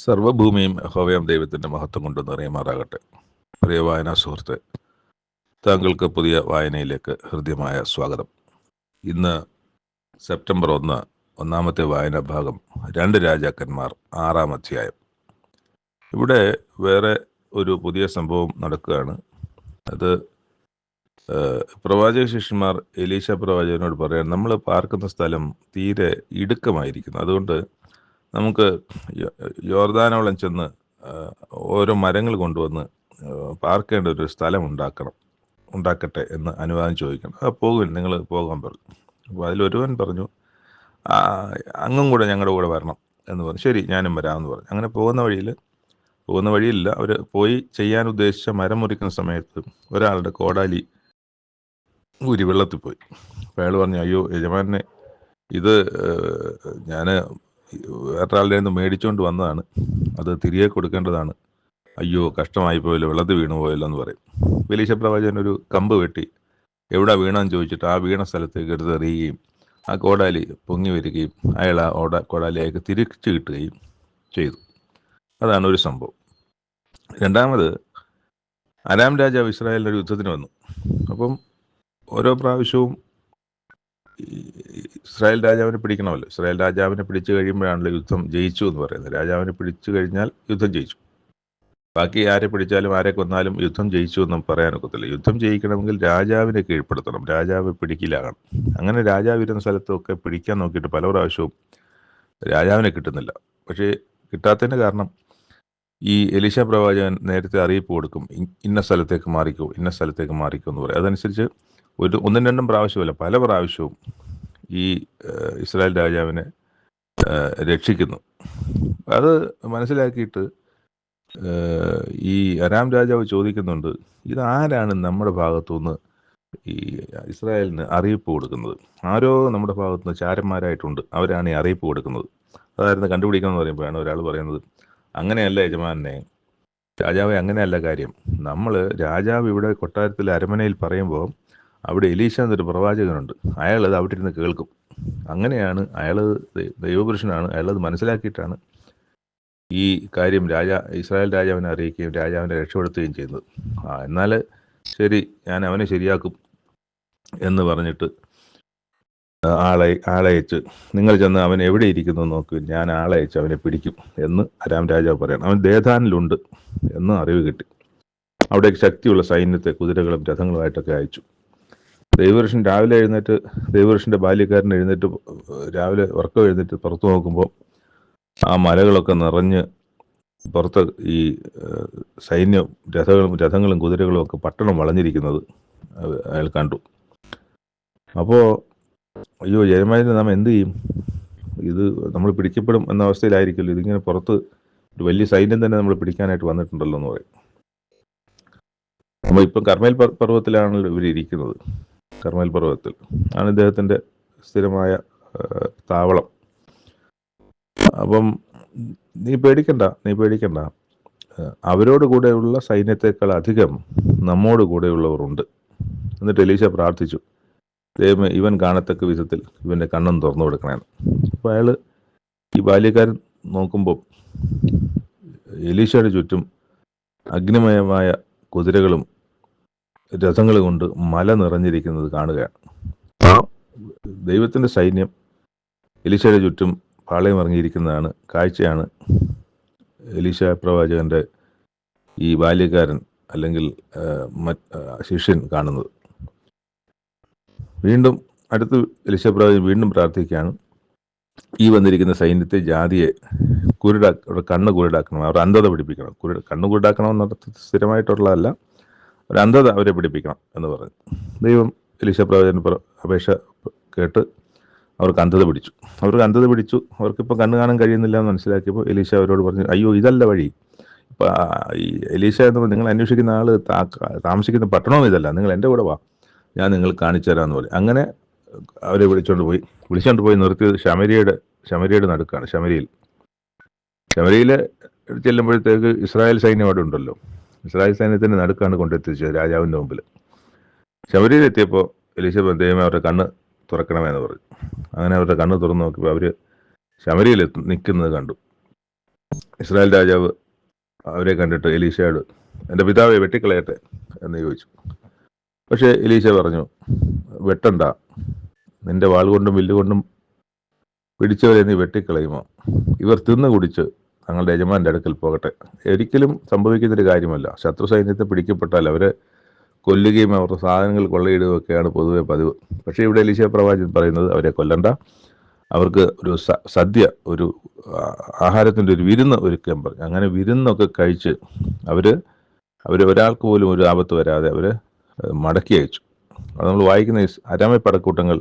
സർവഭൂമിയും യഹോവയാം ദൈവത്തിൻ്റെ മഹത്വം കൊണ്ട് നിറയുമാറാകട്ടെ. പ്രിയ വായനാ സുഹൃത്തെ, താങ്കൾക്ക് പുതിയ വായനയിലേക്ക് ഹൃദ്യമായ സ്വാഗതം. ഇന്ന് സെപ്റ്റംബർ 1, ഒന്നാമത്തെ വായനാ ഭാഗം 2 രാജാക്കന്മാർ 6-ാം അധ്യായം. ഇവിടെ വേറെ ഒരു പുതിയ സംഭവം നടക്കുകയാണ്. അത് പ്രവാചക ശിഷ്യന്മാർ എലീശ പ്രവാചകനോട് പറയാൻ, നമ്മൾ പാർക്കുന്ന സ്ഥലം തീരെ ഇടുക്കമായിരിക്കുന്നു, അതുകൊണ്ട് നമുക്ക് യോർദാനോളം ചെന്ന് ഓരോ മരങ്ങൾ കൊണ്ടുവന്ന് പാർക്കേണ്ട ഒരു സ്ഥലം ഉണ്ടാക്കട്ടെ എന്ന് അനുവാദം ചോദിക്കണം. പോകുവിൻ, നിങ്ങൾ പോകാൻ പറഞ്ഞു. അപ്പോൾ അതിലൊരുവൻ പറഞ്ഞു, അങ്ങും കൂടെ ഞങ്ങളുടെ കൂടെ വരണം എന്ന് പറഞ്ഞു. ശരി, ഞാനും വരാമെന്ന് പറഞ്ഞു. അങ്ങനെ പോകുന്ന വഴിയില്ല, അവർ പോയി ചെയ്യാൻ ഉദ്ദേശിച്ച മരം മുറിക്കുന്ന സമയത്ത് ഒരാളുടെ കോടാലി ഊരി വെള്ളത്തിൽ പോയി. അപ്പോൾ അയാൾ പറഞ്ഞു, അയ്യോ യജമാനെ, ഇത് ഞാൻ വേറൊരാളുടെ നിന്ന് മേടിച്ചുകൊണ്ട് വന്നതാണ്, അത് തിരികെ കൊടുക്കേണ്ടതാണ്. അയ്യോ കഷ്ടമായി പോയല്ലോ, വെള്ളത്തിൽ വീണു പോയല്ലോ എന്ന് പറയും. എലീശ പ്രവാചകൻ ഒരു കമ്പ് വെട്ടി എവിടെ വീണമെന്ന് ചോദിച്ചിട്ട് ആ വീണ സ്ഥലത്തേക്ക് എടുത്തെറിയുകയും ആ കോടാലി പൊങ്ങി വരികയും അയാൾ ആ കോടാലി അയാൾക്ക് തിരിച്ചു കിട്ടുകയും ചെയ്തു. അതാണ് ഒരു സംഭവം. രണ്ടാമത്, അരാം രാജാവ് ഇസ്രായേലിൻ്റെ യുദ്ധത്തിന് വന്നു. അപ്പം ഓരോ പ്രാവശ്യവും ഇസ്രായേൽ രാജാവിനെ പിടിക്കണമല്ലോ. ഇസ്രായേൽ രാജാവിനെ പിടിച്ചു കഴിയുമ്പോഴാണല്ലോ യുദ്ധം ജയിച്ചു എന്ന് പറയുന്നത്. രാജാവിനെ പിടിച്ചു കഴിഞ്ഞാൽ യുദ്ധം ജയിച്ചു. ബാക്കി ആരെ പിടിച്ചാലും ആരെ കൊന്നാലും യുദ്ധം ജയിച്ചു എന്നും പറയാനൊക്കത്തില്ല. യുദ്ധം ജയിക്കണമെങ്കിൽ രാജാവിനെ കീഴ്പ്പെടുത്തണം, രാജാവ് പിടിക്കിലാകണം. അങ്ങനെ രാജാവ് ഇരുന്ന സ്ഥലത്തൊക്കെ പിടിക്കാൻ നോക്കിയിട്ട് പല പ്രാവശ്യവും രാജാവിനെ കിട്ടുന്നില്ല. പക്ഷേ കിട്ടാത്തതിൻ്റെ കാരണം ഈ എലീശ പ്രവാചകൻ നേരത്തെ അറിയിപ്പ് കൊടുക്കും, ഇന്ന സ്ഥലത്തേക്ക് മാറിക്കോ എന്ന് പറയും. അതനുസരിച്ച് ഒന്നും രണ്ടും പ്രാവശ്യമല്ല, പല പ്രാവശ്യവും ഈ ഇസ്രായേൽ രാജാവിനെ രക്ഷിക്കുന്നു. അത് മനസ്സിലാക്കിയിട്ട് ഈ അരാം രാജാവ് ചോദിക്കുന്നുണ്ട്, ഇതാരാണ് നമ്മുടെ ഭാഗത്തുനിന്ന് ഈ ഇസ്രായേലിന് അറിയിപ്പ് കൊടുക്കുന്നത്? ആരോ നമ്മുടെ ഭാഗത്തുനിന്ന് ചാരന്മാരായിട്ടുണ്ട്, അവരാണ് ഈ അറിയിപ്പ് കൊടുക്കുന്നത്. അതായിരുന്നു കണ്ടുപിടിക്കണം എന്ന് പറയുമ്പോഴാണ് ഒരാൾ പറയുന്നത്, അങ്ങനെയല്ല യജമാനെ, രാജാവെ, അങ്ങനെയല്ല കാര്യം. രാജാവ് ഇവിടെ കൊട്ടാരത്തിൽ അരമനയിൽ പറയുമ്പോൾ അവിടെ എലീശ എന്നൊരു പ്രവാചകനുണ്ട്, അയാളത് അവിടെ ഇരുന്ന് കേൾക്കും. അങ്ങനെയാണ് അയാൾ ദൈവപുരുഷനാണ്, അയാളത് മനസ്സിലാക്കിയിട്ടാണ് ഈ കാര്യം ഇസ്രായേൽ രാജാവിനെ അറിയിക്കുകയും രാജാവിനെ രക്ഷപ്പെടുത്തുകയും ചെയ്യുന്നത്. എന്നാൽ ശരി, ഞാൻ അവനെ ശരിയാക്കും എന്ന് പറഞ്ഞിട്ട് ആളയച്ച്, നിങ്ങൾ ചെന്ന് അവൻ എവിടെ ഇരിക്കുന്നു നോക്കൂ, ഞാൻ ആളയച്ച് അവനെ പിടിക്കും എന്ന് അരാം രാജാവ് പറയണം. അവൻ ദേദാനിലുണ്ട് എന്ന് അറിവ് കിട്ടി. അവിടേക്ക് ശക്തിയുള്ള സൈന്യത്തെ കുതിരകളും രഥങ്ങളുമായിട്ടൊക്കെ അയച്ചു. ദൈവപുരുഷൻ്റെ ബാല്യക്കാരൻ എഴുന്നേറ്റ് രാവിലെ ഉറക്കം എഴുന്നേറ്റ് പുറത്തു നോക്കുമ്പോൾ ആ മലകളൊക്കെ നിറഞ്ഞ് പുറത്ത് ഈ സൈന്യം രഥങ്ങളും കുതിരകളും ഒക്കെ പട്ടണം വളഞ്ഞിരിക്കുന്നത് അയാൾ കണ്ടു. അപ്പോൾ അയ്യോ യജമാനനെ നാം എന്ത് ചെയ്യും? ഇത് നമ്മൾ പിടിക്കപ്പെടും എന്ന അവസ്ഥയിലായിരിക്കുമല്ലോ, ഇതിങ്ങനെ പുറത്ത് ഒരു വലിയ സൈന്യം തന്നെ നമ്മൾ പിടിക്കാനായിട്ട് വന്നിട്ടുണ്ടല്ലോ എന്ന് പറയും. നമ്മളിപ്പം കർമ്മേൽ പർവ്വതത്തിലാണല്ലോ ഇവരിയ്ക്കുന്നത്. കർമ്മേൽ പർവ്വതത്തിൽ ആണ് ഇദ്ദേഹത്തിൻ്റെ സ്ഥിരമായ താവളം. അപ്പം നീ പേടിക്കണ്ട, അവരോട് കൂടെയുള്ള സൈന്യത്തെക്കാൾ അധികം നമ്മോട് കൂടെയുള്ളവർ ഉണ്ട്. എന്നിട്ട് എലീശ പ്രാർത്ഥിച്ചു, ദൈവമേ, ഇവൻ കാണത്തക്ക വിധത്തിൽ ഇവൻ്റെ കണ്ണും തുറന്നു കൊടുക്കണേന്ന്. അപ്പോൾ അയാൾ ഈ ബാല്യക്കാരൻ നോക്കുമ്പോൾ എലീശയുടെ ചുറ്റും അഗ്നിമയമായ കുതിരകളും രഥങ്ങളും കൊണ്ട് മല നിറഞ്ഞിരിക്കുന്നത് കാണുകയാണ്. ആ ദൈവത്തിൻ്റെ സൈന്യം എലീശയുടെ ചുറ്റും പാളയം ഇറങ്ങിയിരിക്കുന്നതാണ് കാഴ്ചയാണ് എലീശ പ്രവാചകൻ്റെ ഈ ബാല്യക്കാരൻ അല്ലെങ്കിൽ ശിഷ്യൻ കാണുന്നത്. വീണ്ടും അടുത്ത് എലീശ പ്രവാചകൻ വീണ്ടും പ്രാർത്ഥിക്കുകയാണ്, ഈ വന്നിരിക്കുന്ന സൈന്യത്തെ, ജാതിയെ കണ്ണ് കുരുടാക്കണം, അവർ അന്ധത പിടിപ്പിക്കണം. കണ്ണ് കുരുടാക്കണമെന്ന് സ്ഥിരമായിട്ടുള്ളതല്ല, ഒരു അന്ധത അവരെ പിടിപ്പിക്കണം എന്ന് പറഞ്ഞു. ദൈവം എലീശ പ്രവാചകൻ അപേക്ഷ കേട്ട് അവർക്ക് അന്ധത പിടിച്ചു. അവർക്കിപ്പോൾ കണ്ണ് കാണാൻ കഴിയുന്നില്ല എന്ന് മനസ്സിലാക്കിയപ്പോൾ എലീശ അവരോട് പറഞ്ഞു, അയ്യോ ഇതല്ല വഴി. ഇപ്പം ഈ എലീശ എന്ന് നിങ്ങൾ അന്വേഷിക്കുന്ന ആൾ താമസിക്കുന്ന പട്ടണവും ഇതല്ല, നിങ്ങൾ എൻ്റെ കൂടെ വാ, ഞാൻ നിങ്ങൾക്ക് കാണിച്ചു തരാമെന്ന് പറയും. അങ്ങനെ അവരെ വിളിച്ചുകൊണ്ട് പോയി നിർത്തിയത് ശമരിയുടെ നടുക്കാണ്. ശമരിയിൽ ചെല്ലുമ്പോഴത്തേക്ക് ഇസ്രായേൽ സൈന്യം അവിടെ ഉണ്ടല്ലോ. ഇസ്രായേൽ സൈന്യത്തിൻ്റെ നടുക്കാണ് കൊണ്ടെത്തിച്ചത് രാജാവിൻ്റെ മുമ്പിൽ. ശമരിയിലെത്തിയപ്പോൾ എലീശ ദൈവമേ അവരുടെ കണ്ണ് തുറക്കണമെന്ന് പറഞ്ഞു. അങ്ങനെ അവരുടെ കണ്ണ് തുറന്നു നോക്കിയപ്പോൾ അവർ ശമരിയിൽ നിൽക്കുന്നത് കണ്ടു. ഇസ്രായേൽ രാജാവ് അവരെ കണ്ടിട്ട് എലീശയോട്, എൻ്റെ പിതാവെ വെട്ടിക്കളയട്ടെ എന്ന് ചോദിച്ചു. പക്ഷേ എലീശ പറഞ്ഞു, വെട്ടണ്ട, നിന്റെ വാൾ കൊണ്ടും വില്ലുകൊണ്ടും പിടിച്ചവരെ നീ വെട്ടിക്കളയുമോ? ഇവർ തിന്നു കുടിച്ച് തങ്ങളുടെ യജമാൻ്റെ അടുക്കൽ പോകട്ടെ. ഒരിക്കലും സംഭവിക്കുന്നൊരു കാര്യമല്ല. ശത്രു സൈന്യത്തെ പിടിക്കപ്പെട്ടാൽ അവരെ കൊല്ലുകയും അവരുടെ സാധനങ്ങൾ കൊള്ളയിടുകയൊക്കെയാണ് പൊതുവെ പതിവ്. പക്ഷേ ഇവിടെ എലീശ പ്രവാചകൻ പറയുന്നത് അവരെ കൊല്ലണ്ട, അവർക്ക് ഒരു സദ്യ, ഒരു ആഹാരത്തിൻ്റെ ഒരു വിരുന്ന് ഒരുക്കാൻ പറഞ്ഞു. അങ്ങനെ വിരുന്നൊക്കെ കഴിച്ച് അവർ ഒരാൾക്ക് പോലും ഒരു ആപത്ത് വരാതെ അവർ മടക്കി അയച്ചു. അത് നമ്മൾ വായിക്കുന്ന അരാമ പടക്കൂട്ടങ്ങൾ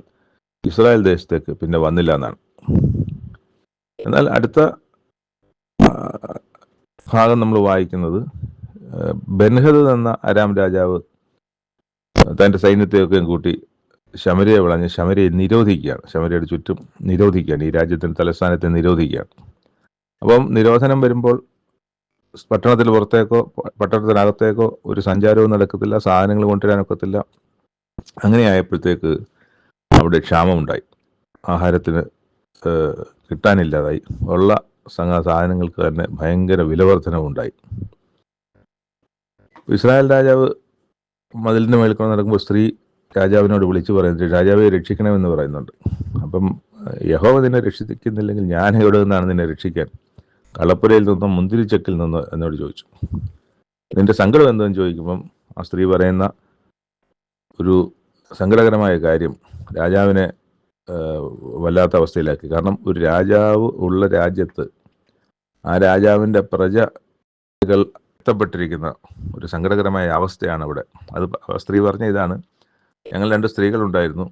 ഇസ്രായേൽ ദേശത്തേക്ക് പിന്നെ വന്നില്ല എന്നാണ്. എന്നാൽ അടുത്ത ഭാഗം നമ്മൾ വായിക്കുന്നത് ബെൻഹദദ് എന്ന അരാം രാജാവ് തൻ്റെ സൈന്യത്തെയൊക്കെയും കൂട്ടി ശമരിയെ വിളഞ്ഞ് ശമരിയെ നിരോധിക്കുകയാണ്. ശമരിയുടെ ചുറ്റും നിരോധിക്കുകയാണ്, ഈ രാജ്യത്തിൻ്റെ തലസ്ഥാനത്തെ നിരോധിക്കുകയാണ്. അപ്പം നിരോധനം വരുമ്പോൾ പട്ടണത്തിന് പുറത്തേക്കോ പട്ടണത്തിനകത്തേക്കോ ഒരു സഞ്ചാരവും നടക്കത്തില്ല, സാധനങ്ങൾ കൊണ്ടുവരാനൊക്കത്തില്ല. അങ്ങനെ ആയപ്പോഴത്തേക്ക് അവിടെ ക്ഷാമമുണ്ടായി, ആഹാരത്തിന് കിട്ടാനില്ലാതായി, ഉള്ള സാധനങ്ങൾക്ക് തന്നെ ഭയങ്കര വിലവർധനവുണ്ടായി. ഇസ്രായേൽ രാജാവ് മതിലിൻ്റെ മേൽക്കൊണ്ട് നടക്കുമ്പോൾ സ്ത്രീ രാജാവിനോട് വിളിച്ചു പറയുന്നത്, രാജാവെ രക്ഷിക്കണമെന്ന് പറയുന്നുണ്ട്. അപ്പം യഹോവ നിന്നെ രക്ഷിക്കുന്നില്ലെങ്കിൽ ഞാൻ എവിടെ നിന്നാണ് നിന്നെ രക്ഷിക്കാൻ? കളപ്പുരയിൽ നിന്നോ മുന്തിരിച്ചക്കിൽ നിന്നോ എന്നോട് ചോദിച്ചു. നിന്റെ സങ്കടം എന്തെന്ന് ചോദിക്കുമ്പം ആ സ്ത്രീ പറയുന്ന ഒരു സങ്കടകരമായ കാര്യം രാജാവിനെ വല്ലാത്ത അവസ്ഥയിലാക്കി. കാരണം ഒരു രാജാവ് ഉള്ള രാജ്യത്ത് ആ രാജാവിൻ്റെ പ്രജകൾ എത്തപ്പെട്ടിരിക്കുന്ന ഒരു സങ്കടകരമായ അവസ്ഥയാണ് അവിടെ. അത് സ്ത്രീ പറഞ്ഞ ഇതാണ്, ഞങ്ങൾ 2 സ്ത്രീകളുണ്ടായിരുന്നു.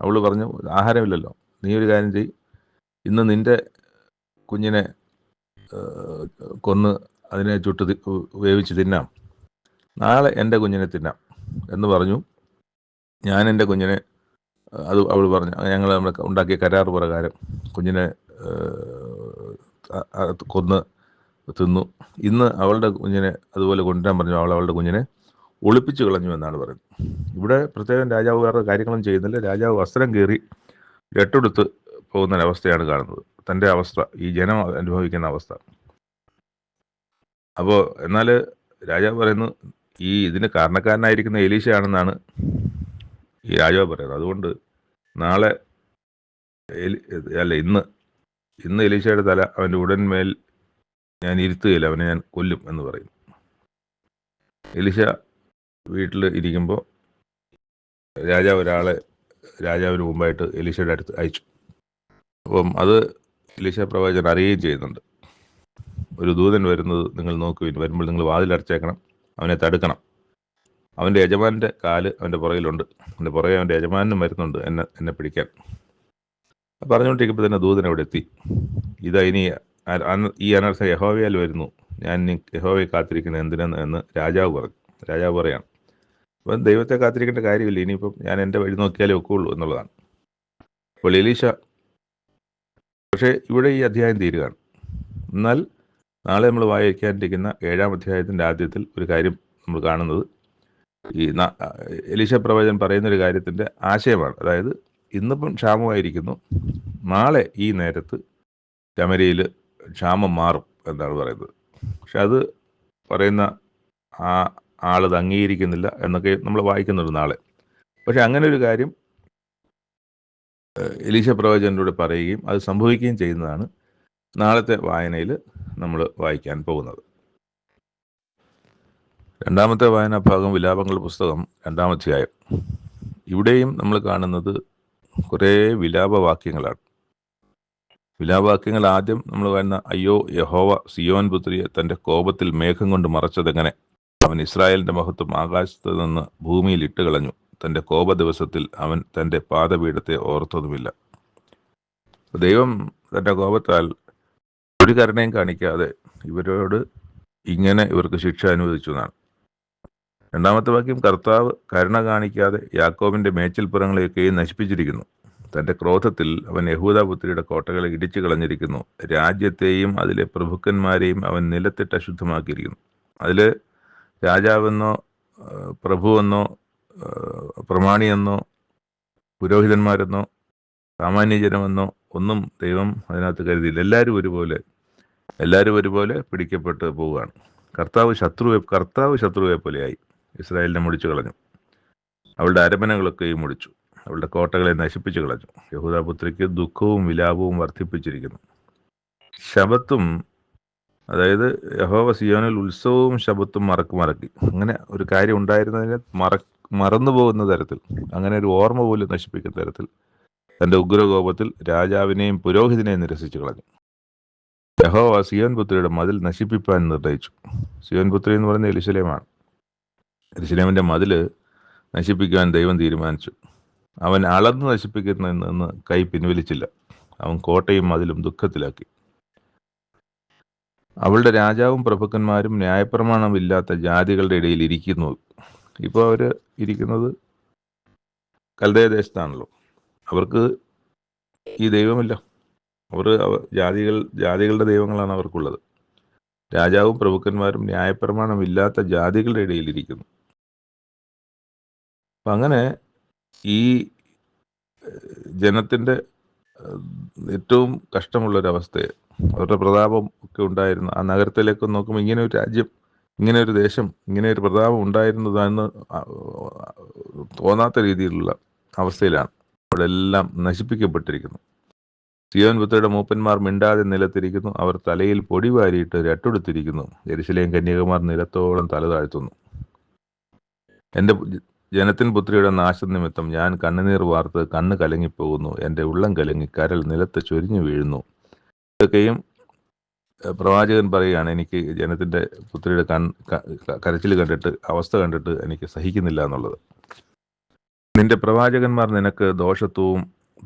അവൾ പറഞ്ഞു, ആഹാരമില്ലല്ലോ, നീ ഒരു കാര്യം ചെയ്യ്, ഇന്ന് നിൻ്റെ കുഞ്ഞിനെ കൊന്ന് അതിനെ ചുട്ട് വേവിച്ച് തിന്നാം, നാളെ എൻ്റെ കുഞ്ഞിനെ തിന്നാം എന്ന് പറഞ്ഞു. ഞാൻ എൻ്റെ കുഞ്ഞിനെ, അത് അവൾ പറഞ്ഞു, ഞങ്ങൾ നമ്മൾ ഉണ്ടാക്കിയ കരാർ പ്രകാരം കുഞ്ഞിനെ കൊന്ന് തിന്നു. ഇന്ന് അവളുടെ കുഞ്ഞിനെ അതുപോലെ കൊണ്ടുവരാൻ പറഞ്ഞു. അവളുടെ കുഞ്ഞിനെ ഒളിപ്പിച്ചു കളഞ്ഞു എന്നാണ് പറയുന്നത്. ഇവിടെ പ്രത്യേകം രാജാവ് വേറെ കാര്യങ്ങളും ചെയ്യുന്നില്ല. രാജാവ് വസ്ത്രം കീറി രട്ടെടുത്ത് പോകുന്നൊരവസ്ഥയാണ് കാണുന്നത്. തൻ്റെ അവസ്ഥ, ഈ ജനം അനുഭവിക്കുന്ന അവസ്ഥ. അപ്പോൾ എന്നാൽ രാജാവ് പറയുന്നു, ഇതിന് കാരണക്കാരനായിരിക്കുന്ന എലീശയാണെന്നാണ് ഈ രാജാവ് പറയുന്നത്. അതുകൊണ്ട് നാളെ ഇന്ന് എലീശയുടെ തല അവൻ്റെ ഉടൻമേൽ ഞാൻ ഇരുത്തുകയില്ല, അവനെ ഞാൻ കൊല്ലും എന്ന് പറയും. എലീശ വീട്ടിൽ ഇരിക്കുമ്പോൾ രാജാവ് ഒരാളെ രാജാവിന് മുമ്പായിട്ട് എലീശയുടെ അടുത്ത് അയച്ചു. അപ്പം അത് എലീശ പ്രവാചകൻ അറിയുകയും ചെയ്യുന്നുണ്ട്. ഒരു ദൂതൻ വരുന്നത് നിങ്ങൾ നോക്കുവിൻ, വരുമ്പോൾ നിങ്ങൾ വാതിലടച്ചേക്കണം, അവനെ തടുക്കണം. അവൻ്റെ യജമാൻ്റെ കാല് അവൻ്റെ പുറകിലുണ്ട്, അവൻ്റെ പുറകെ അവൻ്റെ യജമാനും വരുന്നുണ്ട് എന്നെ പിടിക്കാൻ. പറഞ്ഞുകൊണ്ടിരിക്കുമ്പോൾ തന്നെ ദൂതൻ അവിടെ എത്തി. ഇതാ ഇനി ഈ അനർത്ഥം യഹോവയാൽ വരുന്നു, ഞാൻ യഹോവയെ കാത്തിരിക്കുന്നത് എന്തിനെന്ന് എന്ന് രാജാവ് പറയാണ്. അപ്പം ദൈവത്തെ കാത്തിരിക്കേണ്ട കാര്യമില്ല, ഇനിയിപ്പം ഞാൻ എൻ്റെ വഴി നോക്കിയാലേ ഒക്കുള്ളൂ എന്നുള്ളതാണ്. അപ്പോൾ എലീശ, പക്ഷേ ഇവിടെ ഈ അധ്യായം തീരുകയാണ്. എന്നാൽ നാളെ നമ്മൾ വായിക്കാനിരിക്കുന്ന 7-ാം അധ്യായത്തിൻ്റെ ആദ്യത്തിൽ ഒരു കാര്യം നമ്മൾ കാണുന്നത് ഈ എലീശ പ്രവചൻ പറയുന്നൊരു കാര്യത്തിൻ്റെ ആശയമാണ്. അതായത് ഇന്നിപ്പം ക്ഷാമമായിരിക്കുന്നു, നാളെ ഈ നേരത്ത് ശമര്യയിൽ ക്ഷാമം മാറും എന്നാണ് പറയുന്നത്. പക്ഷെ അത് പറയുന്ന ആളത് അംഗീകരിക്കുന്നില്ല എന്നൊക്കെ നമ്മൾ വായിക്കുന്നുണ്ട് നാളെ. പക്ഷെ അങ്ങനെ ഒരു കാര്യം എലീശ പ്രവചനത്തിലൂടെ പറയുകയും അത് സംഭവിക്കുകയും ചെയ്യുന്നതാണ് നാളത്തെ വായനയിൽ നമ്മൾ വായിക്കാൻ പോകുന്നത്. 2-ാമത്തെ വായനാ ഭാഗം വിലാപങ്ങളുടെ പുസ്തകം 2-ാം അധ്യായം. ഇവിടെയും നമ്മൾ കാണുന്നത് കുറേ വിലാപവാക്യങ്ങളാണ്. വിലാപവാക്യങ്ങൾ ആദ്യം നമ്മൾ കാണുന്ന, അയ്യോ യഹോവ സിയോൻ പുത്രിയെ തൻ്റെ കോപത്തിൽ മേഘം കൊണ്ട് മറച്ചതെങ്ങനെ? അവൻ ഇസ്രായേലിൻ്റെ മഹത്വം ആകാശത്ത് നിന്ന് ഭൂമിയിൽ ഇട്ട് കളഞ്ഞു. തൻ്റെ കോപ ദിവസത്തിൽ അവൻ തൻ്റെ പാദപീഠത്തെ ഓർത്തതുമില്ല. ദൈവം തൻ്റെ കോപത്താൽ ഒരു കരുണയും കാണിക്കാതെ ഇവരോട് ഇവർക്ക് ശിക്ഷ അനുവദിച്ചു എന്നാണ്. 2-ാമത്തെ വാക്യം, കർത്താവ് കരുണ കാണിക്കാതെ യാക്കോബിൻ്റെ മേച്ചിൽപ്പുറങ്ങളെയൊക്കെയും നശിപ്പിച്ചിരിക്കുന്നു. തൻ്റെ ക്രോധത്തിൽ അവൻ യഹൂദാപുത്രിയുടെ കോട്ടകളെ ഇടിച്ചു കളഞ്ഞിരിക്കുന്നു. രാജ്യത്തെയും അതിലെ പ്രഭുക്കന്മാരെയും അവൻ നിലത്തിട്ട് അശുദ്ധമാക്കിയിരിക്കുന്നു. അതിൽ രാജാവെന്നോ പ്രഭുവെന്നോ പ്രമാണിയെന്നോ പുരോഹിതന്മാരെന്നോ സാമാന്യജനമെന്നോ ഒന്നും ദൈവം അതിനകത്ത് കരുതിയില്ല. എല്ലാവരും ഒരുപോലെ എല്ലാവരും ഒരുപോലെ പിടിക്കപ്പെട്ട് പോവുകയാണ്. കർത്താവ് ശത്രുവെ പോലെയായി. ഇസ്രായേലിനെ മുടിച്ചു കളഞ്ഞു. അവളുടെ അരമനകളൊക്കെയും മുടിച്ചു. അവളുടെ കോട്ടകളെ നശിപ്പിച്ചു കളഞ്ഞു. യഹൂദാപുത്രിക്ക് ദുഃഖവും വിലാപവും വർദ്ധിപ്പിച്ചിരിക്കുന്നു. ശബത്തും, അതായത് യഹോവ സിയോനിൽ ഉത്സവവും ശബത്തും മറക്കി. അങ്ങനെ ഒരു കാര്യം ഉണ്ടായിരുന്നതിനെ മറന്നു പോകുന്ന തരത്തിൽ, അങ്ങനെ ഒരു ഓർമ്മ പോലും നശിപ്പിക്കുന്ന തരത്തിൽ തന്റെ ഉഗ്രകോപത്തിൽ രാജാവിനെയും പുരോഹിതനെയും നിരസിച്ചു കളഞ്ഞു. യഹോവ സിയോൻ പുത്രിയുടെ മതിൽ നശിപ്പിപ്പാൻ നിർണയിച്ചു. സിയോൻ പുത്രി എന്ന് പറയുന്നത് യെരുശലേമാണ്. യെരുശലേമിന്റെ മതില് നശിപ്പിക്കാൻ ദൈവം തീരുമാനിച്ചു. അവൻ അളന്ന് നശിപ്പിക്കുന്നതിൽ നിന്ന് കൈ പിൻവലിച്ചില്ല. അവൻ കോട്ടയും മതിലും ദുഃഖത്തിലാക്കി. അവളുടെ രാജാവും പ്രഭുക്കന്മാരും ന്യായപ്രമാണമില്ലാത്ത ജാതികളുടെ ഇടയിൽ ഇരിക്കുന്നു. ഇപ്പോൾ അവർ ഇരിക്കുന്നത് കൽദയ ദേശത്താണല്ലോ. അവർക്ക് ഈ ദൈവമില്ല. ജാതികളുടെ ദൈവങ്ങളാണ് അവർക്കുള്ളത്. രാജാവും പ്രഭുക്കന്മാരും ന്യായപ്രമാണമില്ലാത്ത ജാതികളുടെ ഇടയിൽ ഇരിക്കുന്നു. അപ്പം അങ്ങനെ ഈ ജനത്തിൻ്റെ ഏറ്റവും കഷ്ടമുള്ളൊരവസ്ഥയെ, അവരുടെ പ്രതാപം ഒക്കെ ഉണ്ടായിരുന്ന ആ നഗരത്തിലേക്ക് നോക്കുമ്പോൾ ഇങ്ങനെ ഒരു രാജ്യം, ഇങ്ങനെ ഒരു ദേശം, ഇങ്ങനെ ഒരു പ്രതാപം ഉണ്ടായിരുന്നതെന്ന് തോന്നാത്ത രീതിയിലുള്ള അവസ്ഥയിലാണ്. അവിടെ എല്ലാം നശിപ്പിക്കപ്പെട്ടിരിക്കുന്നു. സിയോൻ പുത്രിയുടെ മൂപ്പന്മാർ മിണ്ടാതെ നിലത്തിരിക്കുന്നു. അവർ തലയിൽ പൊടി വാരിയിട്ട് രട്ടുടുത്തിരിക്കുന്നു. യെരുശലേം കന്യകമാർ നിലത്തോളം തല താഴ്ത്തുന്നു. എൻ്റെ ജനത്തിൻ പുത്രിയുടെ നാശം നിമിത്തം ഞാൻ കണ്ണുനീർ വാർത്ത് കണ്ണ് കലങ്ങിപ്പോകുന്നു. എൻ്റെ ഉള്ളം കലങ്ങി കരൾ നിലത്ത് ചൊരിഞ്ഞു വീഴുന്നു. ഇതൊക്കെയും പ്രവാചകൻ പറയുകയാണ്, എനിക്ക് ജനത്തിൻ്റെ പുത്രിയുടെ കരച്ചിൽ കണ്ടിട്ട്, അവസ്ഥ കണ്ടിട്ട് എനിക്ക് സഹിക്കുന്നില്ല എന്നുള്ളത്. നിന്റെ പ്രവാചകന്മാർ നിനക്ക്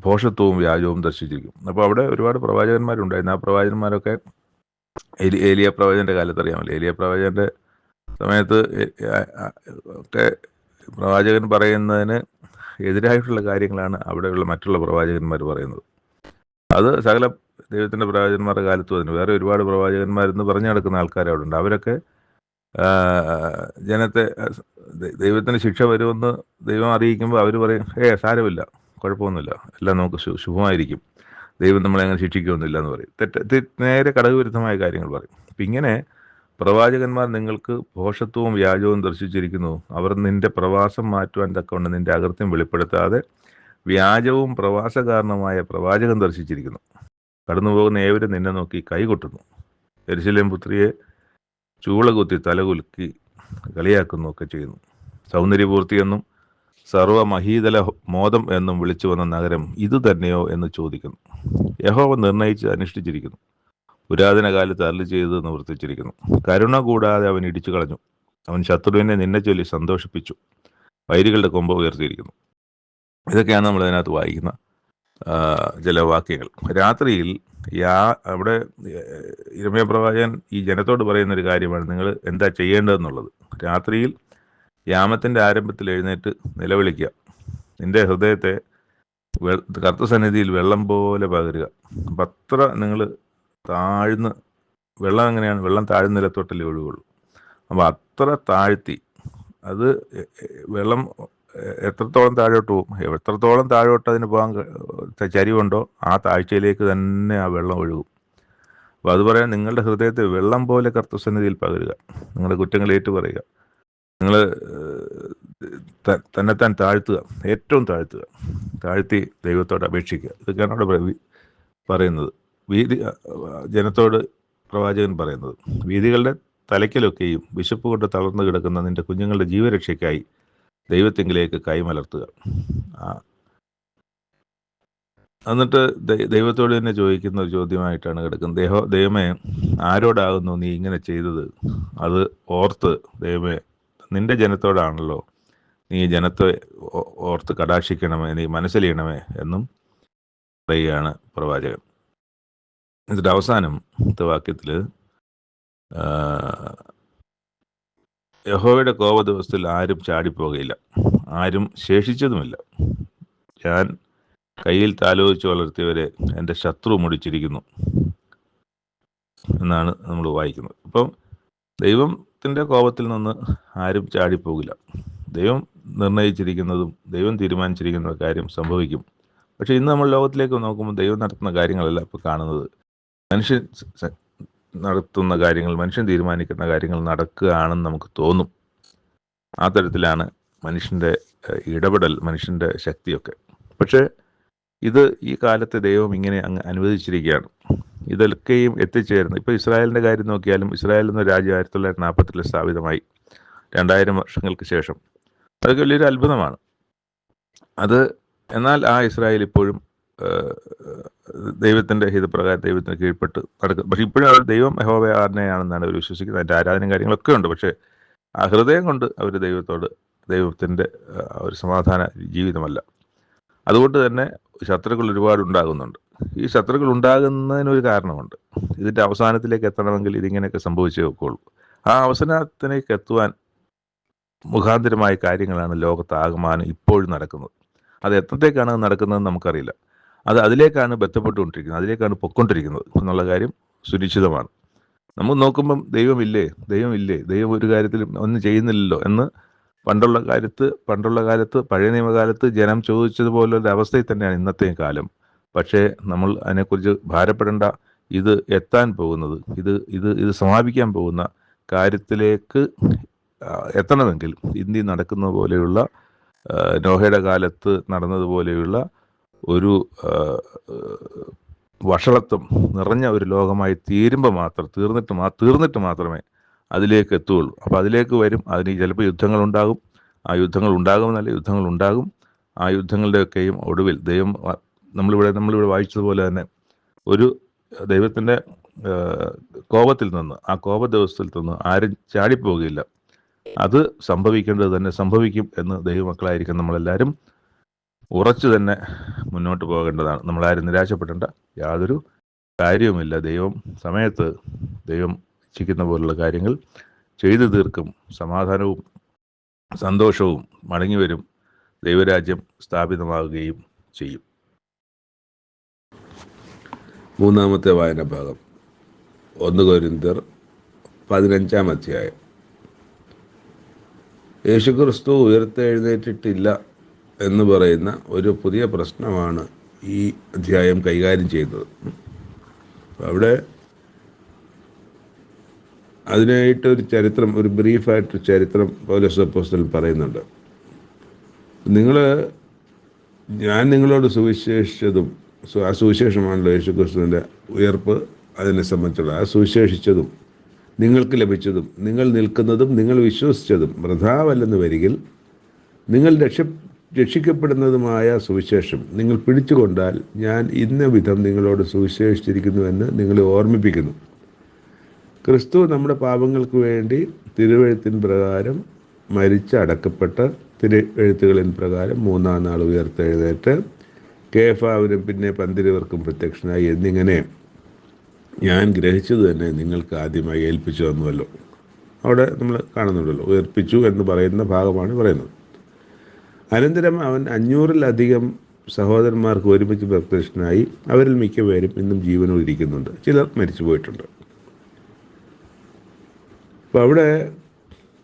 ഭോഷത്വവും വ്യാജവും ദർശിച്ചിരിക്കും. അപ്പോൾ അവിടെ ഒരുപാട് പ്രവാചകന്മാരുണ്ടായിരുന്നു. ആ പ്രവാചകന്മാരൊക്കെ ഏലിയ പ്രവാചകന്റെ കാലത്ത് അറിയാമല്ലോ. ഏലിയ പ്രവാചകന്റെ സമയത്ത് ഒക്കെ പ്രവാചകൻ പറയുന്നതിന് എതിരായിട്ടുള്ള കാര്യങ്ങളാണ് അവിടെയുള്ള മറ്റുള്ള പ്രവാചകന്മാർ പറയുന്നത്. അത് സകല ദൈവത്തിൻ്റെ പ്രവാചകന്മാരുടെ കാലത്തും അതിന് വേറെ ഒരുപാട് പ്രവാചകന്മാരെന്ന് പറഞ്ഞു നടക്കുന്ന ആൾക്കാർ അവിടെ ഉണ്ട്. അവരൊക്കെ ജനത്തെ ദൈവത്തിന് ശിക്ഷ വരുമെന്ന് ദൈവം അറിയിക്കുമ്പോൾ അവർ പറയും, സാരമില്ല, കുഴപ്പമൊന്നുമില്ല, എല്ലാം നമുക്ക് ശുഭമായിരിക്കും, ദൈവം നമ്മളെ അങ്ങനെ ശിക്ഷിക്കുമെന്നില്ല എന്ന് പറയും. നേരെ കടകവിരുദ്ധമായ കാര്യങ്ങൾ പറയും. അപ്പം ഇങ്ങനെ പ്രവാചകന്മാർ നിങ്ങൾക്ക് ഭോഷത്വവും വ്യാജവും ദർശിച്ചിരിക്കുന്നു. അവർ നിന്റെ പ്രവാസം മാറ്റുവാൻ തക്കവണ്ണം നിന്റെ അകൃത്യം വെളിപ്പെടുത്താതെ വ്യാജവും പ്രവാസകാരണമായ പ്രവാചകൻ ദർശിച്ചിരിക്കുന്നു. കടന്നു പോകുന്ന ഏവരും നിന്നെ നോക്കി കൈകൊട്ടുന്നു. യെരുശലേം പുത്രിയെ ചൂളകുത്തി തലകുലുക്കി കളിയാക്കുന്നു ഒക്കെ ചെയ്യുന്നു. സൗന്ദര്യപൂർത്തിയെന്നും സർവമഹീതല മോദം എന്നും വിളിച്ചു വന്ന നഗരം ഇതു തന്നെയോ എന്ന് ചോദിക്കുന്നു. യഹോവ നിർണയിച്ച് അനുഷ്ഠിച്ചിരിക്കുന്നു. പുരാതന കാലത്ത് അരുളി ചെയ്ത് നിവർത്തിച്ചിരിക്കുന്നു. കരുണ കൂടാതെ അവൻ ഇടിച്ചു കളഞ്ഞു. അവൻ ശത്രുവിനെ നിന്നെ ചൊല്ലി സന്തോഷിപ്പിച്ചു. വൈരികളുടെ കൊമ്പ് ഉയർത്തിയിരിക്കുന്നു. ഇതൊക്കെയാണ് നമ്മൾ അതിനകത്ത് വായിക്കുന്ന ചില വാക്യങ്ങൾ. രാത്രിയിൽ അവിടെ യിരെമ്യാ പ്രവാചകൻ ഈ ജനത്തോട് പറയുന്നൊരു കാര്യമാണ്, നിങ്ങൾ എന്താ ചെയ്യേണ്ടതെന്നുള്ളത്. രാത്രിയിൽ യാമത്തിൻ്റെ ആരംഭത്തിൽ എഴുന്നേറ്റ് നിലവിളിക്കുക. നിന്റെ ഹൃദയത്തെ കർത്തൃസന്നിധിയിൽ വെള്ളം പോലെ പകരുക. അപ്പം അത്ര നിങ്ങൾ താഴ്ന്ന്, വെള്ളം എങ്ങനെയാണ്, വെള്ളം താഴ്ന്ന നിലത്തോട്ടല്ലേ ഒഴുകുള്ളൂ. അപ്പോൾ അത്ര താഴ്ത്തി, അത് വെള്ളം എത്രത്തോളം താഴോട്ട് പോകും, എത്രത്തോളം താഴോട്ട് അതിന് പോകാൻ ചരിവുണ്ടോ ആ താഴ്ചയിലേക്ക് തന്നെ ആ വെള്ളം ഒഴുകും. അപ്പോൾ അത് പറയാൻ, നിങ്ങളുടെ ഹൃദയത്തെ വെള്ളം പോലെ കർത്തൃസന്നിധിയിൽ പകരുക. നിങ്ങളുടെ കുറ്റങ്ങൾ ഏറ്റു പറയുക. നിങ്ങൾ തന്നെത്താൻ താഴ്ത്തുക, ഏറ്റവും താഴ്ത്തി ദൈവത്തോട് അപേക്ഷിക്കുക. ഇതൊക്കെയാണ് അവിടെ പറയുന്നത്. ജനത്തോട് പ്രവാചകൻ പറയുന്നത്, വീഥികളുടെ തലയ്ക്കലൊക്കെയും വിശപ്പ് കൊണ്ട് തളർന്നു കിടക്കുന്ന നിന്റെ കുഞ്ഞുങ്ങളുടെ ജീവരക്ഷയ്ക്കായി ദൈവത്തിങ്കിലേക്ക് കൈമലർത്തുക. എന്നിട്ട് ദൈവത്തോട് തന്നെ ചോദിക്കുന്ന ഒരു ചോദ്യമായിട്ടാണ് കിടക്കുന്നത്. ദൈവമേ, ആരോടാകുന്നു നീ ഇങ്ങനെ ചെയ്തത്? അത് ഓർത്ത് ദൈവമേ, നിന്റെ ജനത്തോടാണല്ലോ, നീ ജനത്തെ ഓർത്ത് കടാക്ഷിക്കണമേ, നീ മനസ്സിലെയ്യണമേ എന്നും പറയുകയാണ് പ്രവാചകൻ. എന്നിട്ട് അവസാനത്തെ വാക്യത്തിൽ യഹോവയുടെ കോപ ദിവസത്തിൽ ആരും ചാടിപ്പോകയില്ല, ആരും ശേഷിച്ചതുമില്ല. ഞാൻ കയ്യിൽ താലോചിച്ച് വളർത്തിയവരെ എൻ്റെ ശത്രു മുടിച്ചിരിക്കുന്നു എന്നാണ് നമ്മൾ വായിക്കുന്നത്. അപ്പം ദൈവത്തിൻ്റെ കോപത്തിൽ നിന്ന് ആരും ചാടിപ്പോകില്ല. ദൈവം നിർണയിച്ചിരിക്കുന്നതും ദൈവം തീരുമാനിച്ചിരിക്കുന്ന കാര്യം സംഭവിക്കും. പക്ഷെ ഇന്ന് നമ്മൾ ലോകത്തിലേക്ക് നോക്കുമ്പോൾ ദൈവം നടത്തുന്ന കാര്യങ്ങളല്ല ഇപ്പോൾ കാണുന്നത്. നടത്തുന്ന കാര്യങ്ങൾ, മനുഷ്യൻ തീരുമാനിക്കുന്ന കാര്യങ്ങൾ നടക്കുകയാണെന്ന് നമുക്ക് തോന്നും. ആ തരത്തിലാണ് മനുഷ്യൻ്റെ ഇടപെടൽ, മനുഷ്യൻ്റെ ശക്തിയൊക്കെ. പക്ഷേ ഇത് ഈ കാലത്തെ ദൈവം ഇങ്ങനെ അങ്ങ് അനുവദിച്ചിരിക്കുകയാണ്. ഇതൊക്കെയും എത്തിച്ചേരുന്നു. ഇപ്പോൾ ഇസ്രായേലിൻ്റെ കാര്യം നോക്കിയാലും, ഇസ്രായേൽ എന്ന രാജ്യം 1948 സ്ഥാപിതമായി 2000 വർഷങ്ങൾക്ക് ശേഷം. അതൊക്കെ വലിയൊരു അത്ഭുതമാണ്. എന്നാൽ ആ ഇസ്രായേൽ ഇപ്പോഴും ദൈവത്തിൻ്റെ ഹിതപ്രകാരം ദൈവത്തിന് കീഴ്പ്പെട്ട് നടക്കും. പക്ഷെ ഇപ്പോഴും അവർ ദൈവം യഹോവയാണെന്നാണ് അവർ വിശ്വസിക്കുന്നത്. അതിൻ്റെ ആരാധനയും കാര്യങ്ങളൊക്കെ ഉണ്ട്. പക്ഷേ ആ ഹൃദയം കൊണ്ട് അവർ ദൈവത്തിൻ്റെ ഒരു സമാധാന ജീവിതമല്ല. അതുകൊണ്ട് തന്നെ ശത്രുക്കൾ ഒരുപാട് ഉണ്ടാകുന്നുണ്ട്. ഈ ശത്രുക്കൾ ഉണ്ടാകുന്നതിനൊരു കാരണമുണ്ട്. ഇതിൻ്റെ അവസാനത്തിലേക്ക് എത്തണമെങ്കിൽ ഇതിങ്ങനെയൊക്കെ സംഭവിച്ചേ ഒക്കുള്ളൂ. ആ അവസാനത്തിലേക്ക് എത്തുവാൻ മുഖാന്തരമായ കാര്യങ്ങളാണ് ലോകത്താകമാനം ഇപ്പോഴും നടക്കുന്നത്. അത് എത്രത്തേക്കാണ് നടക്കുന്നതെന്ന് നമുക്കറിയില്ല. അതിലേക്കാണ് ബന്ധപ്പെട്ടുകൊണ്ടിരിക്കുന്നത്, അതിലേക്കാണ് പൊയ്ക്കൊണ്ടിരിക്കുന്നത് എന്നുള്ള കാര്യം സുനിശ്ചിതമാണ്. നമ്മൾ നോക്കുമ്പം ദൈവം ഒരു കാര്യത്തിലും ഒന്നും ചെയ്യുന്നില്ലല്ലോ എന്ന് പണ്ടുള്ള കാലത്ത് പഴയ നിയമകാലത്ത് ജനം ചോദിച്ചതുപോലൊരു അവസ്ഥയിൽ തന്നെയാണ് ഇന്നത്തെ കാലം. പക്ഷേ നമ്മൾ അതിനെക്കുറിച്ച് ഭാരപ്പെടേണ്ട. ഇത് എത്താൻ പോകുന്നത്, ഇത് സമാപിക്കാൻ പോകുന്ന കാര്യത്തിലേക്ക് എത്തണമെങ്കിൽ ഇന്ത്യ നടക്കുന്ന പോലെയുള്ള, നോഹയുടെ കാലത്ത് നടന്നതുപോലെയുള്ള ഒരു വഷളത്വം നിറഞ്ഞ ഒരു ലോകമായി തീർന്നിട്ട് മാത്രമേ അതിലേക്ക് എത്തുകയുള്ളൂ. അപ്പോൾ അതിലേക്ക് വരും. അതിന് ചിലപ്പോൾ യുദ്ധങ്ങളുണ്ടാകും. ആ യുദ്ധങ്ങളുണ്ടാകും. ആ യുദ്ധങ്ങളുടെയൊക്കെയും ഒടുവിൽ ദൈവം നമ്മളിവിടെ വായിച്ചതുപോലെ തന്നെ ഒരു ദൈവത്തിൻ്റെ കോപത്തിൽ നിന്ന്, ആ കോപ ദിവസത്തിൽ നിന്ന് ആരും ചാടിപ്പോകുകയില്ല. അത് സംഭവിക്കേണ്ടത് തന്നെ സംഭവിക്കും എന്ന് ദൈവമക്കളായിരിക്കും നമ്മളെല്ലാവരും ഉറച്ചു തന്നെ മുന്നോട്ട് പോകേണ്ടതാണ്. നമ്മളാരും നിരാശപ്പെടേണ്ട യാതൊരു കാര്യവുമില്ല. സമയത്ത് ദൈവം ഇച്ഛിക്കുന്ന പോലുള്ള കാര്യങ്ങൾ ചെയ്തു തീർക്കും. സമാധാനവും സന്തോഷവും മടങ്ങി വരും. ദൈവരാജ്യം സ്ഥാപിതമാവുകയും ചെയ്യും. മൂന്നാമത്തെ വായന ഭാഗം 1 കൊരിന്ത്യർ 15-ാം അധ്യായം. യേശുക്രിസ്തു ഉയർത്തെഴുന്നേറ്റിട്ടില്ല എന്ന് പറയുന്ന ഒരു പുതിയ പ്രശ്നമാണ് ഈ അധ്യായം കൈകാര്യം ചെയ്തത്. അവിടെ അതിനായിട്ടൊരു ചരിത്രം, ഒരു ബ്രീഫായിട്ടൊരു ചരിത്രം പൗലോസ് അപ്പോസ്തലൻ പറയുന്നുണ്ട്. ഞാൻ നിങ്ങളോട് സുവിശേഷിച്ചതും, ആ സുവിശേഷമാണല്ലോ യേശുക്രിസ്തുവിൻ്റെ ഉയർപ്പ്, അതിനെ സംബന്ധിച്ചുള്ള ആ സുവിശേഷിച്ചതും നിങ്ങൾക്ക് ലഭിച്ചതും നിങ്ങൾ നിൽക്കുന്നതും നിങ്ങൾ വിശ്വസിച്ചതും വൃഥാവല്ലെന്ന് വരികിൽ നിങ്ങൾ രക്ഷിക്കപ്പെടുന്നതുമായ സുവിശേഷം നിങ്ങൾ പിടിച്ചുകൊണ്ടാൽ ഞാൻ ഇന്ന വിധം നിങ്ങളോട് സുവിശേഷിച്ചിരിക്കുന്നുവെന്ന് നിങ്ങളെ ഓർമ്മിപ്പിക്കുന്നു. ക്രിസ്തു നമ്മുടെ പാപങ്ങൾക്ക് വേണ്ടി തിരുവെഴുത്തിൻ പ്രകാരം മരിച്ച് അടക്കപ്പെട്ട തിരുവെഴുത്തുകളിൻ പ്രകാരം 3-ാം നാൾ ഉയർത്തെഴുന്നേറ്റ് കേഫാവിനും പിന്നെ 12 പേർക്കും പ്രത്യക്ഷനായി എന്നിങ്ങനെ ഞാൻ ഗ്രഹിച്ചത് തന്നെ നിങ്ങൾക്ക് ആദ്യമായി ഏൽപ്പിച്ചു തന്നുവല്ലോ. അവിടെ നമ്മൾ കാണുന്നുണ്ടല്ലോ, ഉയർപ്പിച്ചു എന്ന് പറയുന്ന ഭാഗമാണ് പറയുന്നത്. അനന്തരം അവൻ 500-ലധികം സഹോദരന്മാർക്ക് ഒരുമിച്ച് പ്രത്യക്ഷനായി. അവരിൽ മിക്കപേരും ഇന്നും ജീവനോടെ ഇരിക്കുന്നുണ്ട്, ചിലർ മരിച്ചു പോയിട്ടുണ്ട്. അപ്പോൾ അവിടെ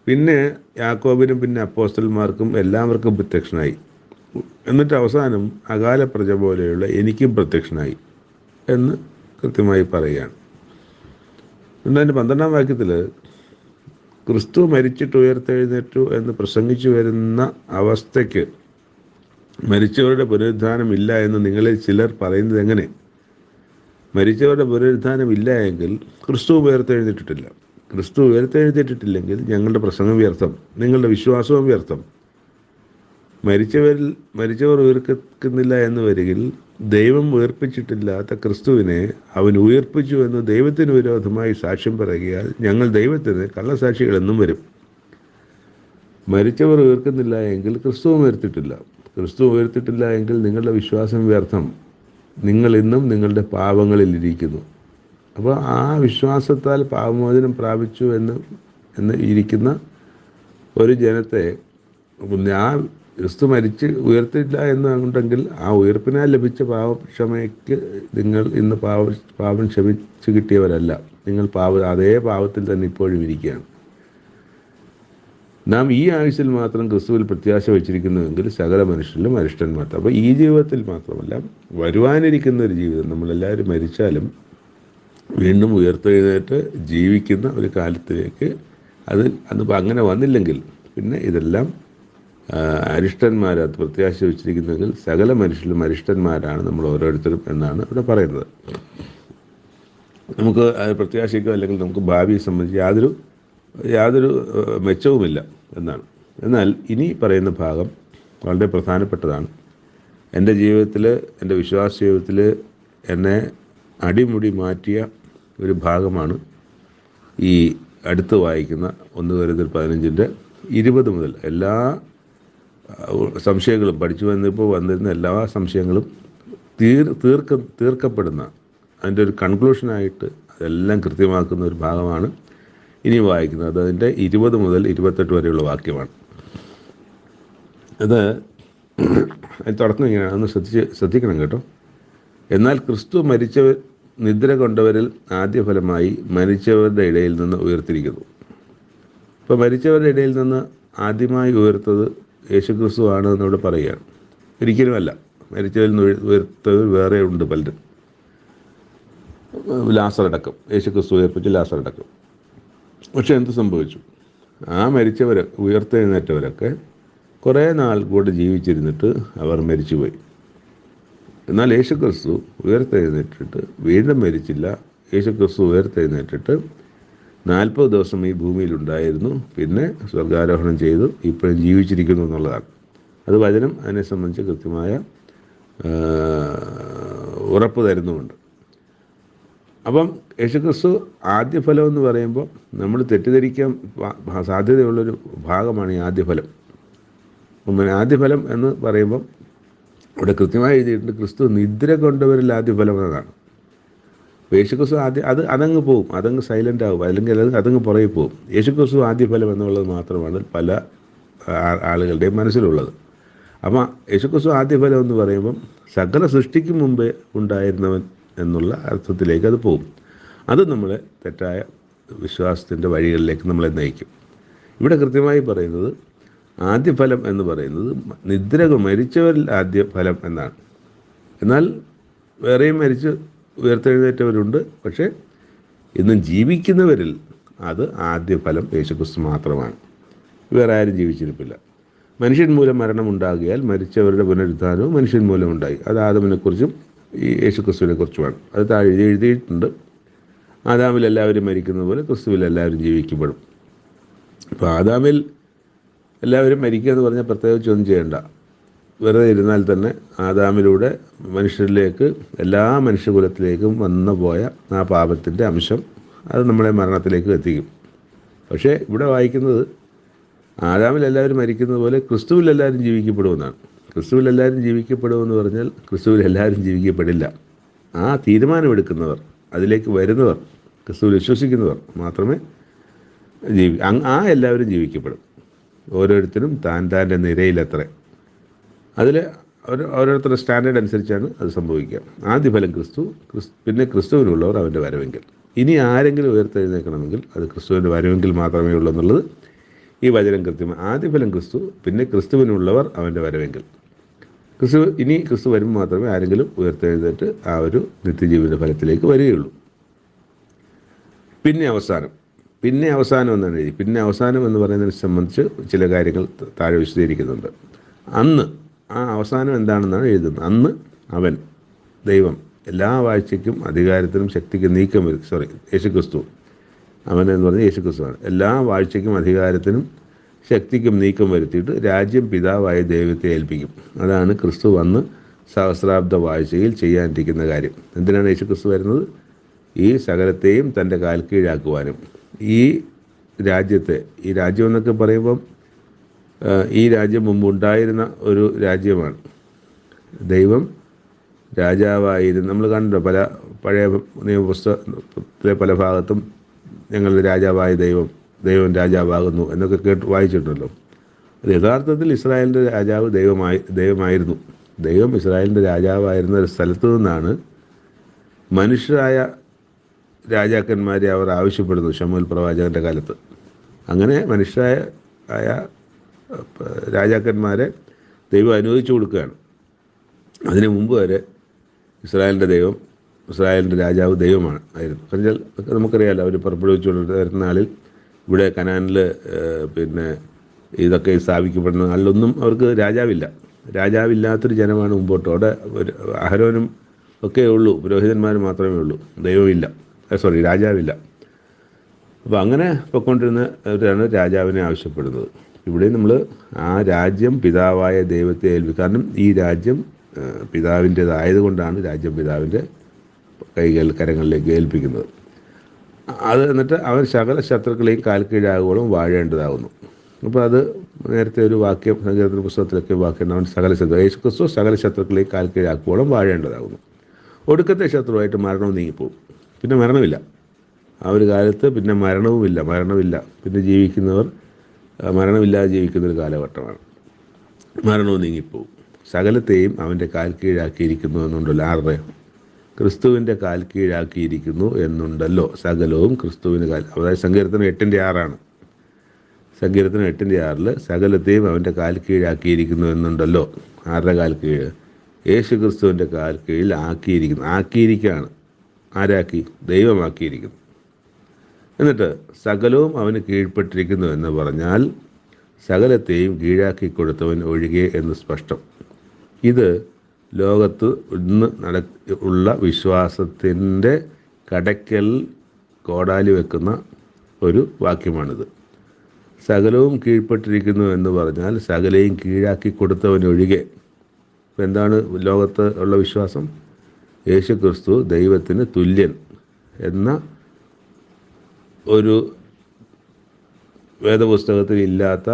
പിന്നെ യാക്കോബിനും പിന്നെ അപ്പോസ്തലന്മാർക്കും എല്ലാവർക്കും പ്രത്യക്ഷനായി. എന്നിട്ട് അവസാനം അകാല പ്രജ പോലെയുള്ള എനിക്കും പ്രത്യക്ഷനായി എന്ന് കൃത്യമായി പറയുകയാണ്. അതിൻ്റെ 12-ാം വാക്യത്തിൽ ക്രിസ്തു മരിച്ചിട്ട് ഉയർത്തെഴുന്നേറ്റു എന്ന് പ്രസംഗിച്ചു വരുന്ന അവസ്ഥയ്ക്ക് മരിച്ചവരുടെ പുനരുദ്ധാനം ഇല്ല എന്ന് നിങ്ങളിൽ ചിലർ പറയുന്നത് എങ്ങനെ? മരിച്ചവരുടെ പുനരുദ്ധാനം ഇല്ല എങ്കിൽ ക്രിസ്തു ഉയർത്തെഴുന്നേറ്റിട്ടില്ല. ക്രിസ്തു ഉയർത്തെഴുന്നേറ്റിട്ടില്ലെങ്കിൽ ഞങ്ങളുടെ പ്രസംഗം വ്യർത്ഥം, നിങ്ങളുടെ വിശ്വാസവും വ്യർത്ഥം. മരിച്ചവർ ഉയർക്കുന്നില്ല എന്ന് വരികിൽ ദൈവം ഉയർപ്പിച്ചിട്ടില്ലാത്ത ക്രിസ്തുവിനെ അവൻ ഉയർപ്പിച്ചു എന്ന് ദൈവത്തിന് വിരോധമായി സാക്ഷ്യം പറയുകയാൽ ഞങ്ങൾ ദൈവത്തിന് കള്ളസാക്ഷികളെന്നും വരും. മരിച്ചവർ ഉയർക്കുന്നില്ല എങ്കിൽ ക്രിസ്തു ഉയർത്തിട്ടില്ല. ക്രിസ്തു ഉയർത്തിട്ടില്ല എങ്കിൽ നിങ്ങളുടെ വിശ്വാസം വ്യർത്ഥം, നിങ്ങൾ ഇന്നും നിങ്ങളുടെ പാപങ്ങളിൽ ഇരിക്കുന്നു. അപ്പോൾ ആ വിശ്വാസത്താൽ പാപമോചനം പ്രാപിച്ചു എന്ന് ഇരിക്കുന്ന ഒരു ജനത്തെ ആ ക്രിസ്തു മരിച്ച് ഉയർത്തില്ല എന്നുണ്ടെങ്കിൽ ആ ഉയർപ്പിനാൽ ലഭിച്ച പാപക്ഷമയ്ക്ക് നിങ്ങൾ ഇന്ന് പാപം ക്ഷമിച്ച് കിട്ടിയവരല്ല. നിങ്ങൾ അതേ പാപത്തിൽ തന്നെ ഇപ്പോഴും ഇരിക്കുകയാണ്. നാം ഈ ആയുസ്സിൽ മാത്രം ക്രിസ്തുവിൽ പ്രത്യാശ വച്ചിരിക്കുന്നുവെങ്കിൽ സകല മനുഷ്യരിലും അരിഷ്ടന്മാർ. അപ്പോൾ ഈ ജീവിതത്തിൽ മാത്രമല്ല, വരുവാനിരിക്കുന്ന ഒരു ജീവിതം, നമ്മളെല്ലാവരും മരിച്ചാലും വീണ്ടും ഉയർത്തെഴുന്നേറ്റ് ജീവിക്കുന്ന ഒരു കാലത്തിലേക്ക് അതിപ്പോൾ അങ്ങനെ വന്നില്ലെങ്കിൽ പിന്നെ ഇതെല്ലാം അരിഷ്ടന്മാരത് പ്രത്യാശ വെച്ചിരിക്കുന്നെങ്കിൽ സകല മനുഷ്യരും അരിഷ്ടന്മാരാണ് നമ്മൾ ഓരോരുത്തരും എന്നാണ് ഇവിടെ പറയുന്നത്. നമുക്ക് അത് പ്രത്യാശിക്കോ അല്ലെങ്കിൽ നമുക്ക് ഭാവിയെ സംബന്ധിച്ച് യാതൊരു മെച്ചവുമില്ല എന്നാണ്. എന്നാൽ ഇനി പറയുന്ന ഭാഗം വളരെ പ്രധാനപ്പെട്ടതാണ്. എൻ്റെ ജീവിതത്തിൽ, എൻ്റെ വിശ്വാസ ജീവിതത്തിൽ എന്നെ അടിമുടി മാറ്റിയ ഒരു ഭാഗമാണ് ഈ അടുത്ത് വായിക്കുന്ന 1 കൊരിന്ത്യർ 15:20 മുതൽ. എല്ലാ സംശയങ്ങളും പഠിച്ചു വന്നിരുന്ന എല്ലാ സംശയങ്ങളും തീർക്കപ്പെടുന്ന അതിൻ്റെ ഒരു കൺക്ലൂഷനായിട്ട് അതെല്ലാം കൃത്യമാക്കുന്ന ഒരു ഭാഗമാണ് ഇനി വായിക്കുന്നത്. അതിൻ്റെ 20 മുതൽ 28 വരെയുള്ള വാക്യമാണ്. അത് തുടക്കം ഇങ്ങനെയാണ്, ഒന്ന് ശ്രദ്ധിക്കണം കേട്ടോ. എന്നാൽ ക്രിസ്തു നിദ്ര കൊണ്ടവരിൽ ആദ്യഫലമായി മരിച്ചവരുടെ ഇടയിൽ നിന്ന് ഉയർത്തിരിക്കുന്നു. ഇപ്പോൾ മരിച്ചവരുടെ ഇടയിൽ നിന്ന് ആദ്യമായി ഉയർത്തത് യേശുക്രിസ്തു ആണ് എന്നിവിടെ പറയുകയാണ്. ഒരിക്കലുമല്ല. മരിച്ചവരിൽ നിന്ന് ഉയർത്തവർ വേറെ ഉണ്ട് പലരും. ലാസറടക്കം, യേശുക്രിസ്തു ഉയർപ്പിച്ച് ലാസറടക്കം. പക്ഷെ എന്ത് സംഭവിച്ചു? ആ ഉയർത്തെഴുന്നേറ്റവരൊക്കെ കുറേ നാൾ കൂടെ ജീവിച്ചിരുന്നിട്ട് അവർ മരിച്ചുപോയി. എന്നാൽ യേശുക്രിസ്തു ഉയർത്തെഴുന്നേറ്റിട്ട് വീണ്ടും മരിച്ചില്ല. യേശുക്രിസ്തു ഉയർത്തെഴുന്നേറ്റിട്ട് 40 ദിവസം ഈ ഭൂമിയിലുണ്ടായിരുന്നു, പിന്നെ സ്വർഗാരോഹണം ചെയ്തു, ഇപ്പോഴും ജീവിച്ചിരിക്കുന്നു എന്നുള്ളതാണ്. അത് വചനം അതിനെ സംബന്ധിച്ച് കൃത്യമായ ഉറപ്പ് തരുന്നുമുണ്ട്. അപ്പം യേശുക്രിസ്തു ആദ്യഫലം എന്ന് പറയുമ്പോൾ നമ്മൾ തെറ്റിദ്ധരിക്കാൻ സാധ്യതയുള്ളൊരു ഭാഗമാണ് ഈ ആദ്യഫലം. ആദ്യഫലം എന്ന് പറയുമ്പം ഇവിടെ കൃത്യമായി എഴുതിയിട്ടുണ്ട്, ക്രിസ്തു നിദ്ര കൊണ്ടവരിൽ ആദ്യഫലം എന്നതാണ്. യേശുക്രിസ്തു അതങ്ങ് പോകും, അതങ്ങ് സൈലൻ്റ് ആകും, അല്ലെങ്കിൽ അതങ്ങ് പുറകെ പോകും. യേശുക്രിസ്തു ആദ്യഫലം എന്നുള്ളത് മാത്രമാണ് പല ആളുകളുടെയും മനസ്സിലുള്ളത്. അപ്പം യേശുക്രിസ്തു ആദ്യഫലം എന്ന് പറയുമ്പം സകല സൃഷ്ടിക്ക് മുമ്പേ ഉണ്ടായിരുന്നവൻ എന്നുള്ള അർത്ഥത്തിലേക്ക് അത് പോകും. അത് നമ്മളെ തെറ്റായ വിശ്വാസത്തിൻ്റെ വഴികളിലേക്ക് നമ്മളെ നയിക്കും. ഇവിടെ കൃത്യമായി പറയുന്നത് ആദ്യഫലം എന്ന് പറയുന്നത് മരിച്ചവരിൽ ആദ്യഫലം എന്നാണ്. എന്നാൽ വേറെയും മരിച്ച് ഉയർത്തെഴുന്നേറ്റവരുണ്ട്. പക്ഷേ ഇന്നും ജീവിക്കുന്നവരിൽ അത് ആദ്യഫലം യേശുക്രിസ്തു മാത്രമാണ്. വേറെ ആരും ജീവിച്ചിരിപ്പില്ല. മനുഷ്യൻ മൂലം മരണം ഉണ്ടാകിയാൽ മരിച്ചവരുടെ പുനരുദ്ധാനവും മനുഷ്യൻ മൂലം ഉണ്ടായി. അത് ആദമിനെക്കുറിച്ചും ഈ യേശുക്രിസ്തുവിനെ കുറിച്ചുമാണ്. അത് താഴെ എഴുതിയിട്ടുണ്ട്. ആദാമിൽ എല്ലാവരും മരിക്കുന്നത് പോലെ ക്രിസ്തുവിൽ എല്ലാവരും ജീവിക്കപ്പെടും. അപ്പോൾ ആദാമിൽ എല്ലാവരും മരിക്കുക എന്ന് പറഞ്ഞാൽ പ്രത്യേകിച്ച് ഒന്നും ചെയ്യേണ്ട. വെറുതെ ഇരുന്നാൽ തന്നെ ആദാമിലൂടെ മനുഷ്യരിലേക്ക്, എല്ലാ മനുഷ്യകുലത്തിലേക്കും വന്നു പോയ ആ പാപത്തിൻ്റെ അംശം അത് നമ്മളെ മരണത്തിലേക്ക് എത്തിക്കും. പക്ഷേ ഇവിടെ വായിക്കുന്നത് ആദാമിൽ എല്ലാവരും മരിക്കുന്നത് പോലെ ക്രിസ്തുവിൽ എല്ലാവരും ജീവിക്കപ്പെടുമെന്നാണ്. ക്രിസ്തുവിൽ എല്ലാവരും ജീവിക്കപ്പെടുമെന്ന് പറഞ്ഞാൽ ക്രിസ്തുവിൽ എല്ലാവരും ജീവിക്കപ്പെടില്ല. ആ തീരുമാനമെടുക്കുന്നവർ, അതിലേക്ക് വരുന്നവർ, ക്രിസ്തുവിൽ വിശ്വസിക്കുന്നവർ മാത്രമേ എല്ലാവരും ജീവിക്കപ്പെടും. ഓരോരുത്തരും താൻ്റെ നിരയിലത്രേ. അതിൽ ഓരോരുത്തരുടെ സ്റ്റാൻഡേർഡ് അനുസരിച്ചാണ് അത് സംഭവിക്കുക. ആദ്യഫലം ക്രിസ്തു, പിന്നെ ക്രിസ്തുവിനുള്ളവർ അവൻ്റെ വരവെങ്കിൽ. ഇനി ആരെങ്കിലും ഉയർത്തെഴുന്നേൽക്കണമെങ്കിൽ അത് ക്രിസ്തുവിൻ്റെ വരവെങ്കിൽ മാത്രമേ ഉള്ളൂ എന്നുള്ളത് ഈ വചനം കൃത്യമാണ്. ആദ്യഫലം ക്രിസ്തു, പിന്നെ ക്രിസ്തുവിനുള്ളവർ അവൻ്റെ വരവെങ്കിൽ. ക്രിസ്തു വരുമ്പോൾ മാത്രമേ ആരെങ്കിലും ഉയർത്തെഴുന്നേറ്റ് ആ ഒരു നിത്യജീവിത ഫലത്തിലേക്ക് വരികയുള്ളൂ. പിന്നെ അവസാനം എന്നാണ് എഴുതി. പിന്നെ അവസാനം എന്ന് പറയുന്നതിനെ സംബന്ധിച്ച് ചില കാര്യങ്ങൾ താഴെ വിശദീകരിക്കുന്നുണ്ട്. അന്ന് ആ അവസാനം എന്താണെന്നാണ് എഴുതുന്നത്. അന്ന് അവൻ, ദൈവം, എല്ലാ വാഴ്ചയ്ക്കും അധികാരത്തിനും ശക്തിക്കും യേശുക്രിസ്തു, അവൻ എന്ന് പറഞ്ഞാൽ യേശുക്രിസ്തുവാണ്. എല്ലാ വാഴ്ചയ്ക്കും അധികാരത്തിനും ശക്തിക്കും നീക്കം വരുത്തിയിട്ട് രാജ്യം പിതാവായ ദൈവത്തെ ഏൽപ്പിക്കും. അതാണ് ക്രിസ്തു വന്ന് സഹസ്രാബ്ദ വാഴ്ചയിൽ ചെയ്യാനിരിക്കുന്ന കാര്യം. എന്തിനാണ് യേശുക്രിസ്തു വരുന്നത്? ഈ സകലത്തെയും തൻ്റെ കാൽ കീഴാക്കുവാനും. ഈ രാജ്യം എന്നൊക്കെ പറയുമ്പം ഈ രാജ്യം മുമ്പ് ഉണ്ടായിരുന്ന ഒരു രാജ്യമാണ്. ദൈവം രാജാവായിരുന്നു. നമ്മൾ കണ്ടോ പല പഴയ നിയമപുസ്തകത്തിലെ പല ഭാഗത്തും ഞങ്ങളുടെ രാജാവായ ദൈവം രാജാവാകുന്നു എന്നൊക്കെ വായിച്ചിട്ടുണ്ടല്ലോ. അത് യഥാർത്ഥത്തിൽ ഇസ്രായേലിൻ്റെ രാജാവ് ദൈവമായിരുന്നു. ദൈവം ഇസ്രായേലിൻ്റെ രാജാവായിരുന്ന ഒരു സ്ഥലത്തു നിന്നാണ് മനുഷ്യരായ രാജാക്കന്മാരെ അവർ ആവശ്യപ്പെടുന്നു ശമൂവേൽ പ്രവാചകൻ്റെ കാലത്ത്. അങ്ങനെ മനുഷ്യരായ രാജാക്കന്മാരെ ദൈവം അനുവദിച്ചു കൊടുക്കുകയാണ്. അതിനു മുമ്പ് വരെ ഇസ്രായേലിൻ്റെ ദൈവം ഇസ്രായേലിൻ്റെ രാജാവ് ദൈവമാണ് ആയിരുന്നു. പറഞ്ഞാൽ നമുക്കറിയാമല്ലോ, അവർ പുറപ്പെടുവിച്ചുകൊണ്ട് വരുന്ന നാളിൽ ഇവിടെ കനാനിൽ പിന്നെ ഇതൊക്കെ സ്ഥാപിക്കപ്പെടുന്ന നാളിലൊന്നും അവർക്ക് രാജാവില്ലാത്തൊരു ജനമാണ് മുമ്പോട്ട്. അവിടെ അഹരോനും ഒക്കെ ഉള്ളൂ, പുരോഹിതന്മാർ മാത്രമേ ഉള്ളൂ, ദൈവമില്ല, രാജാവില്ല. അപ്പോൾ അങ്ങനെ പൊയ്ക്കൊണ്ടിരുന്നവരാണ് രാജാവിനെ ആവശ്യപ്പെടുന്നത്. ഇവിടെ നമ്മൾ ആ രാജ്യം പിതാവായ ദൈവത്തെ ഏൽപ്പിക്കും. കാരണം ഈ രാജ്യം പിതാവിൻ്റേതായതുകൊണ്ടാണ് രാജ്യം പിതാവിൻ്റെ കരങ്ങളിലേക്ക് ഏൽപ്പിക്കുന്നത്. അത് എന്നിട്ട് അവൻ സകല ശത്രുക്കളെയും കാൽക്കീഴാകുവോളം വാഴേണ്ടതാകുന്നു. അപ്പോൾ അത് നേരത്തെ ഒരു വാക്യം സങ്കീർത്തന പുസ്തകത്തിലൊക്കെ വാക്യം, അവൻ യേശുക്രിസ്തു സകല ശത്രുക്കളെയും കാൽക്കീഴാക്കുവോളം വാഴേണ്ടതാകുന്നു. ഒടുക്കത്തെ ശത്രുവായിട്ട് മരണവും നീങ്ങിപ്പോവും. പിന്നെ മരണമില്ല. ആ ഒരു കാലത്ത് പിന്നെ മരണമില്ല. പിന്നെ ജീവിക്കുന്നവർ മരണമില്ലാതെ ജീവിക്കുന്നൊരു കാലഘട്ടമാണ്. മരണവും നീങ്ങിപ്പോവും. സകലത്തെയും അവൻ്റെ കാൽ കീഴാക്കിയിരിക്കുന്നു എന്നുണ്ടല്ലോ. ആരുടെ? ക്രിസ്തുവിൻ്റെ കാൽ കീഴാക്കിയിരിക്കുന്നു എന്നുണ്ടല്ലോ. സകലവും ക്രിസ്തുവിന് അതായത് സങ്കീർത്തനം 8:6 സങ്കീർത്തനം 8:6 സകലത്തെയും അവൻ്റെ കാൽ കീഴാക്കിയിരിക്കുന്നു എന്നുണ്ടല്ലോ. ആരുടെ കാൽ കീഴ്? യേശു ക്രിസ്തുവിൻ്റെ കാൽ കീഴിൽ ആക്കിയിരിക്കുകയാണ്. ആരാക്കി? ദൈവമാക്കിയിരിക്കുന്നു. എന്നിട്ട് സകലവും അവന് കീഴ്പ്പെട്ടിരിക്കുന്നു എന്ന് പറഞ്ഞാൽ സകലത്തെയും കീഴാക്കി കൊടുത്തവൻ ഒഴികെ എന്ന് സ്പഷ്ടം. ഇത് ലോകത്ത് ഇന്ന് ഉള്ള വിശ്വാസത്തിൻ്റെ കടയ്ക്കൽ കോടാലി വെക്കുന്ന ഒരു വാക്യമാണിത്. സകലവും കീഴ്പ്പെട്ടിരിക്കുന്നു എന്ന് പറഞ്ഞാൽ സകലയും കീഴാക്കി കൊടുത്തവൻ ഒഴികെ. ഇപ്പം എന്താണ് ലോകത്ത് ഉള്ള വിശ്വാസം? യേശു ക്രിസ്തു ദൈവത്തിന് തുല്യൻ എന്ന ഒരു വേദപുസ്തകത്തിൽ ഇല്ലാത്ത,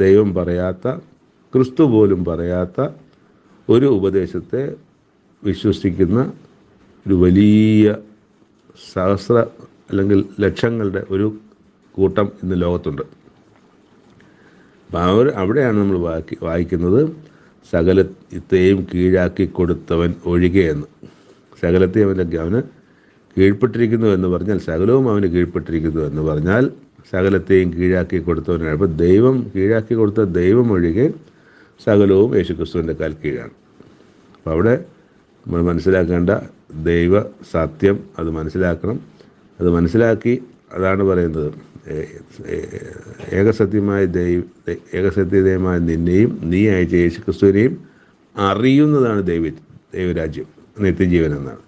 ദൈവം പറയാത്ത, ക്രിസ്തു പോലും പറയാത്ത ഒരു ഉപദേശത്തെ വിശ്വസിക്കുന്ന ഒരു വലിയ സഹസ്ര അല്ലെങ്കിൽ ലക്ഷങ്ങളുടെ ഒരു കൂട്ടം ഇന്ന് ലോകത്തുണ്ട്. അപ്പം അവിടെയാണ് നമ്മൾ വായിക്കുന്നത് സകലത്തെയും കീഴാക്കി കൊടുത്തവൻ ഒഴികെ എന്ന്. സകലത്തെയും അവന് കീഴ്പ്പെട്ടിരിക്കുന്നു എന്ന് പറഞ്ഞാൽ സകലവും അവന് കീഴ്പ്പെട്ടിരിക്കുന്നു എന്ന് പറഞ്ഞാൽ സകലത്തെയും കീഴാക്കി കൊടുത്തവനാണ്. അപ്പോൾ ദൈവം കീഴാക്കി കൊടുത്ത ദൈവം ഒഴികെ സകലവും യേശുക്രിസ്തുവിൻ്റെ കാൽ കീഴാണ്. അപ്പോൾ അവിടെ നമ്മൾ മനസ്സിലാക്കേണ്ട ദൈവ സത്യം അത് മനസ്സിലാക്കണം. അത് മനസ്സിലാക്കി അതാണ് പറയുന്നത്, ഏകസത്യമായ നിന്നെയും നീ അയച്ച യേശുക്രിസ്തുവിനെയും അറിയുന്നതാണ് ദൈവരാജ്യം, നിത്യജീവൻ എന്നാണ്.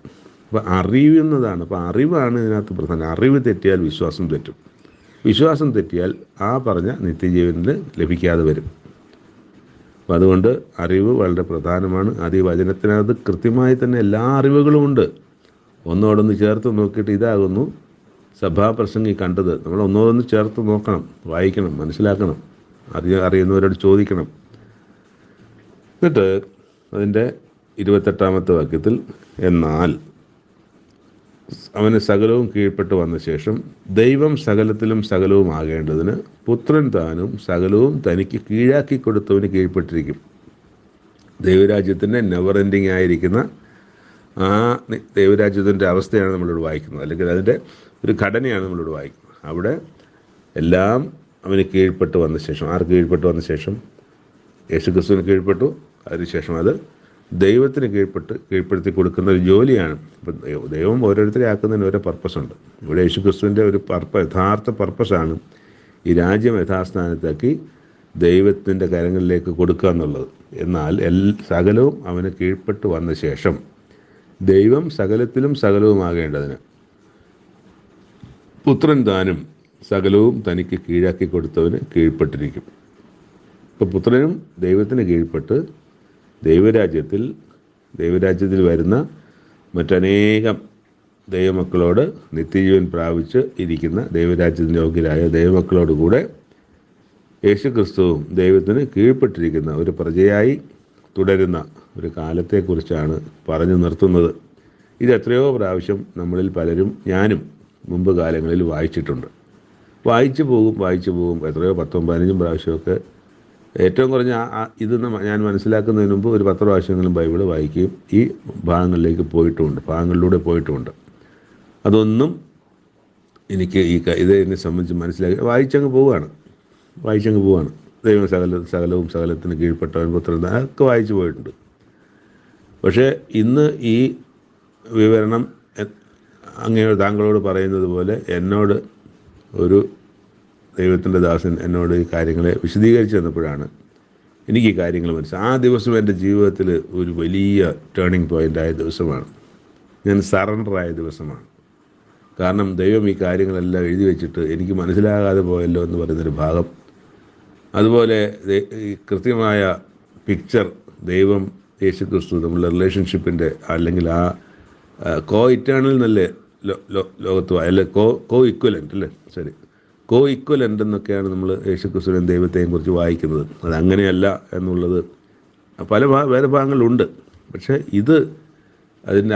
അപ്പോൾ അറിയുന്നതാണ്. അപ്പോൾ അറിവാണ് ഇതിനകത്ത് പ്രധാനം. അറിവ് തെറ്റിയാൽ വിശ്വാസം തെറ്റും. വിശ്വാസം തെറ്റിയാൽ ആ പറഞ്ഞ നിത്യജീവനിൽ ലഭിക്കാതെ വരും. അപ്പോൾ അതുകൊണ്ട് അറിവ് വളരെ പ്രധാനമാണ്. അത് ഈ വചനത്തിനകത്ത് കൃത്യമായി തന്നെ എല്ലാ അറിവുകളും ഉണ്ട്. ഒന്നോടൊന്ന് ചേർത്ത് നോക്കിയിട്ട് ഇതാകുന്നു സഭാപ്രസംഗി കണ്ടത്. നമ്മൾ ഒന്നോടൊന്ന് ചേർത്ത് നോക്കണം, വായിക്കണം, മനസ്സിലാക്കണം, അറിയുന്നവരോട് ചോദിക്കണം. എന്നിട്ട് അതിൻ്റെ 28 വാക്യത്തിൽ എന്നാൽ അവന് സകലവും കീഴ്പ്പെട്ട് വന്ന ശേഷം ദൈവം സകലത്തിലും സകലവും ആകേണ്ടതിന് പുത്രൻ താനും സകലവും തനിക്ക് കീഴാക്കി കൊടുത്തവന് കീഴ്പ്പെട്ടിരിക്കും. ദൈവരാജ്യത്തിൻ്റെ നെവർ എൻഡിങ് ആയിരിക്കുന്ന ആ ദൈവരാജ്യത്തിൻ്റെ അവസ്ഥയാണ് നമ്മളിവിടെ വായിക്കുന്നത്, അല്ലെങ്കിൽ അതിൻ്റെ ഒരു ഘടനയാണ് നമ്മളിവിടെ വായിക്കുന്നത്. അവിടെ എല്ലാം അവന് കീഴ്പ്പെട്ട് വന്ന ശേഷം, ആർക്ക് കീഴ്പ്പെട്ട് വന്ന ശേഷം? യേശുക്രിസ്തുവിന് കീഴ്പ്പെട്ടു. അതിനുശേഷം അത് ദൈവത്തിന് കീഴ്പ്പെടുത്തി കൊടുക്കുന്ന ഒരു ജോലിയാണ്. ഇപ്പം ദൈവം ഓരോരുത്തരെ ആക്കുന്നതിന് ഓരോ പർപ്പസുണ്ട്. ഇവിടെ യേശുക്രിസ്തുവിൻ്റെ ഒരു യഥാർത്ഥ പർപ്പസാണ് ഈ രാജ്യം യഥാസ്ഥാനത്താക്കി ദൈവത്തിൻ്റെ കരങ്ങളിലേക്ക് കൊടുക്കുക എന്നുള്ളത്. എന്നാൽ സകലവും അവന് കീഴ്പ്പെട്ട് വന്ന ശേഷം ദൈവം സകലത്തിലും സകലവുമാകേണ്ടതിന് പുത്രൻ താനും സകലവും തനിക്ക് കീഴാക്കി കൊടുത്തവന് കീഴ്പ്പെട്ടിരിക്കും. ഇപ്പോൾ പുത്രനും ദൈവത്തിന് കീഴ്പ്പെട്ട് ദൈവരാജ്യത്തിൽ വരുന്ന മറ്റനേകം ദൈവമക്കളോട് നിത്യജീവൻ പ്രാപിച്ച് ഇരിക്കുന്ന ദൈവരാജ്യത്തിന് യോഗ്യരായ ദൈവമക്കളോട് കൂടെ യേശുക്രിസ്തുവും ദൈവത്തിന് കീഴ്പ്പെട്ടിരിക്കുന്ന ഒരു പ്രജയായി തുടരുന്ന ഒരു കാലത്തെക്കുറിച്ചാണ് പറഞ്ഞു നിർത്തുന്നത്. ഇത് എത്രയോ പ്രാവശ്യം നമ്മളിൽ പലരും, ഞാനും മുമ്പ് കാലങ്ങളിൽ വായിച്ചിട്ടുണ്ട്. വായിച്ചു പോകും എത്രയോ 10-15 പ്രാവശ്യമൊക്കെ. ഏറ്റവും കുറഞ്ഞ ഇത് ഞാൻ മനസ്സിലാക്കുന്നതിന് മുമ്പ് ഒരു 10 പ്രാവശ്യങ്ങളും ബൈബിൾ വായിക്കുകയും ഈ ഭാഗങ്ങളിലൂടെ പോയിട്ടുമുണ്ട്. അതൊന്നും എനിക്ക് എന്നെ സംബന്ധിച്ച് മനസ്സിലാക്കി വായിച്ചങ്ങ് പോവുകയാണ്. ദൈവം സകലവും സകലത്തിന് കീഴ്പ്പെട്ടവൻ പുത്രൻ, അതൊക്കെ വായിച്ചു പോയിട്ടുണ്ട്. പക്ഷേ ഇന്ന് ഈ വിവരണം താങ്കളോട് പറയുന്നത് പോലെ എന്നോട് ഒരു ദൈവത്തിൻ്റെ ദാസൻ എന്നോട് ഈ കാര്യങ്ങളെ വിശദീകരിച്ച് തന്നപ്പോഴാണ് എനിക്ക് ഈ കാര്യങ്ങൾ മനസ്സിലായി. ആ ദിവസം എൻ്റെ ജീവിതത്തിൽ ഒരു വലിയ ടേണിംഗ് പോയിൻ്റായ ദിവസമാണ്. ഞാൻ സറണ്ടറായ ദിവസമാണ്. കാരണം ദൈവം ഈ കാര്യങ്ങളെല്ലാം എഴുതി വെച്ചിട്ട് എനിക്ക് മനസ്സിലാകാതെ പോയല്ലോ എന്ന് പറയുന്നൊരു ഭാഗം, അതുപോലെ ഈ കൃത്യമായ പിക്ചർ ദൈവം യേശുക്രിസ്തു നമ്മളുടെ റിലേഷൻഷിപ്പിൻ്റെ അല്ലെങ്കിൽ ആ കോ ഇറ്റേണൽ എന്നല്ലേ ലോകത്ത് അല്ലെ കോ ഇക്വലൻ്റ് അല്ലേ കോ ഇക്വലൻ്റ് എന്നൊക്കെയാണ് നമ്മൾ യേശുക്രിസ്തുവിനെയും ദൈവത്തെയും കുറിച്ച് വായിക്കുന്നത്. അതങ്ങനെയല്ല എന്നുള്ളത് പല വേറെ ഭാഗങ്ങളുണ്ട്. പക്ഷേ ഇത്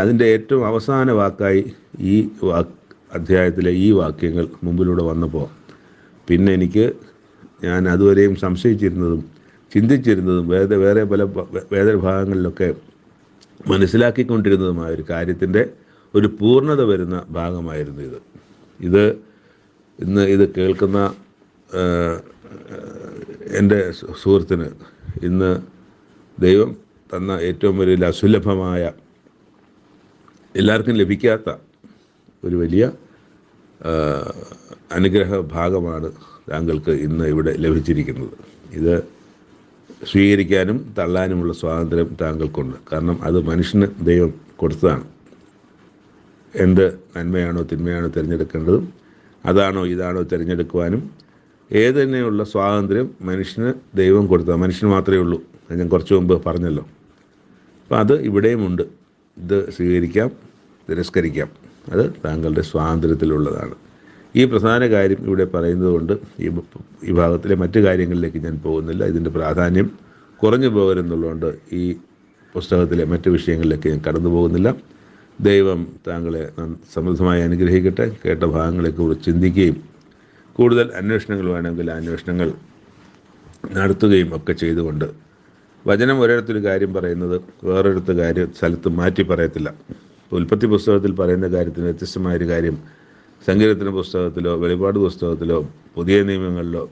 അതിൻ്റെ ഏറ്റവും അവസാന വാക്കായി ഈ അധ്യായത്തിലെ ഈ വാക്യങ്ങൾ മുമ്പിലൂടെ വന്നപ്പോൾ പിന്നെ ഞാൻ അതുവരെയും സംശയിച്ചിരുന്നതും ചിന്തിച്ചിരുന്നതും വേറെ പല വേദഭാഗങ്ങളിലൊക്കെ മനസ്സിലാക്കിക്കൊണ്ടിരുന്നതുമായ ഒരു കാര്യത്തിൻ്റെ ഒരു പൂർണ്ണത വരുന്ന ഭാഗമായിരുന്നു ഇന്ന് ഇത് കേൾക്കുന്ന എൻ്റെ സുഹൃത്തിന് ഇന്ന് ദൈവം തന്ന ഏറ്റവും വലിയ അസുലഭമായ, എല്ലാവർക്കും ലഭിക്കാത്ത ഒരു വലിയ അനുഗ്രഹ ഭാഗമാണ് താങ്കൾക്ക് ഇന്ന് ഇവിടെ ലഭിച്ചിരിക്കുന്നത്. ഇത് സ്വീകരിക്കാനും തള്ളാനുമുള്ള സ്വാതന്ത്ര്യം താങ്കൾക്കുണ്ട്. കാരണം അത് മനുഷ്യന് ദൈവം കൊടുത്തതാണ്. എന്ത് നന്മയാണോ തിന്മയാണോ തിരഞ്ഞെടുക്കേണ്ടതും അതാണോ ഇതാണോ തിരഞ്ഞെടുക്കുവാനും ഏതുതന്നെയുള്ള സ്വാതന്ത്ര്യം മനുഷ്യന് ദൈവം കൊടുത്തതാണ്. മനുഷ്യന് മാത്രമേ ഉള്ളൂ. ഞാൻ കുറച്ച് മുമ്പ് പറഞ്ഞല്ലോ. അപ്പം അത് ഇവിടെയുമുണ്ട്. ഇത് സ്വീകരിക്കാം, തിരസ്കരിക്കാം. അത് താങ്കളുടെ സ്വാതന്ത്ര്യത്തിലുള്ളതാണ്. ഈ പ്രധാന കാര്യം ഇവിടെ പറയുന്നത് കൊണ്ട് ഈ ഭാഗത്തിലെ മറ്റു കാര്യങ്ങളിലേക്ക് ഞാൻ പോകുന്നില്ല. ഇതിൻ്റെ പ്രാധാന്യം കുറഞ്ഞു പോകരുതെന്നുള്ളതുകൊണ്ട് ഈ പുസ്തകത്തിലെ മറ്റു വിഷയങ്ങളിലേക്ക് ഞാൻ കടന്നു പോകുന്നില്ല. ദൈവം താങ്കളെ സമൃദ്ധമായി അനുഗ്രഹിക്കട്ടെ. കേട്ട ഭാഗങ്ങളെക്കുറിച്ച് ചിന്തിക്കുകയും കൂടുതൽ അന്വേഷണങ്ങൾ വേണമെങ്കിൽ അന്വേഷണങ്ങൾ നടത്തുകയും ഒക്കെ ചെയ്തുകൊണ്ട്, വചനം ഒരിടത്തൊരു കാര്യം പറയുന്നത് വേറൊരിടത്ത് സ്ഥലത്ത് മാറ്റി പറയത്തില്ല. ഉൽപ്പത്തി പുസ്തകത്തിൽ പറയുന്ന കാര്യത്തിന് വ്യത്യസ്തമായൊരു കാര്യം സങ്കീർത്തന പുസ്തകത്തിലോ വെളിപാട് പുസ്തകത്തിലോ പുതിയ നിയമങ്ങളിലോ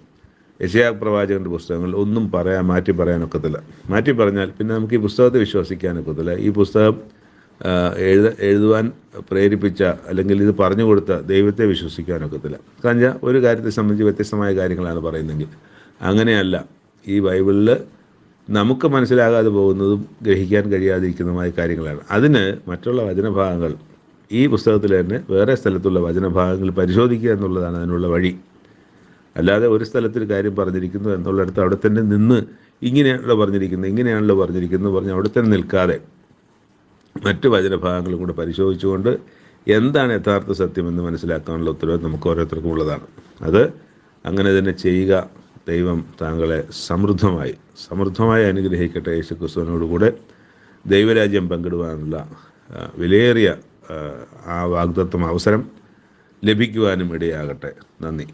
യെശയ്യാ പ്രവാചകൻ്റെ പുസ്തകങ്ങളിൽ ഒന്നും മാറ്റി പറയാനൊക്കത്തില്ല. മാറ്റി പറഞ്ഞാൽ പിന്നെ നമുക്ക് ഈ പുസ്തകത്തെ വിശ്വസിക്കാനൊക്കത്തില്ല. ഈ പുസ്തകം എഴുതുവാൻ പ്രേരിപ്പിച്ച അല്ലെങ്കിൽ ഇത് പറഞ്ഞു കൊടുത്ത ദൈവത്തെ വിശ്വസിക്കാനൊക്കത്തില്ല. കാരണം ഒരു കാര്യത്തെ സംബന്ധിച്ച് വ്യത്യസ്തമായ കാര്യങ്ങളാണ് പറയുന്നതെങ്കിൽ അങ്ങനെയല്ല. ഈ ബൈബിളിൽ നമുക്ക് മനസ്സിലാകാതെ പോകുന്നതും ഗ്രഹിക്കാൻ കഴിയാതിരിക്കുന്നതുമായ കാര്യങ്ങളാണ്. അതിന് മറ്റുള്ള വചനഭാഗങ്ങൾ ഈ പുസ്തകത്തിൽ തന്നെ വേറെ സ്ഥലത്തുള്ള വചനഭാഗങ്ങൾ പരിശോധിക്കുക എന്നുള്ളതാണ് അതിനുള്ള വഴി. അല്ലാതെ ഒരു സ്ഥലത്തിൽ കാര്യം പറഞ്ഞിരിക്കുന്നു എന്നുള്ളിടത്ത് അവിടെ തന്നെ നിന്ന് ഇങ്ങനെയാണല്ലോ പറഞ്ഞിരിക്കുന്നത് പറഞ്ഞ് അവിടെ തന്നെ നിൽക്കാതെ മറ്റ് വചനഭാഗങ്ങളും കൂടെ പരിശോധിച്ചുകൊണ്ട് എന്താണ് യഥാർത്ഥ സത്യമെന്ന് മനസ്സിലാക്കാനുള്ള ഉത്തരവാദിത്വം നമുക്ക് ഓരോരുത്തർക്കും ഉള്ളതാണ്. അത് അങ്ങനെ തന്നെ ചെയ്യുക. ദൈവം താങ്കളെ സമൃദ്ധമായി അനുഗ്രഹിക്കട്ടെ. യേശുക്രിസ്തുവിനോടുകൂടെ ദൈവരാജ്യം പങ്കിടുവാനുള്ള വിലയേറിയ ആ വാഗ്ദത്തം അവസരം ലഭിക്കുവാനും ഇടയാകട്ടെ. നന്ദി.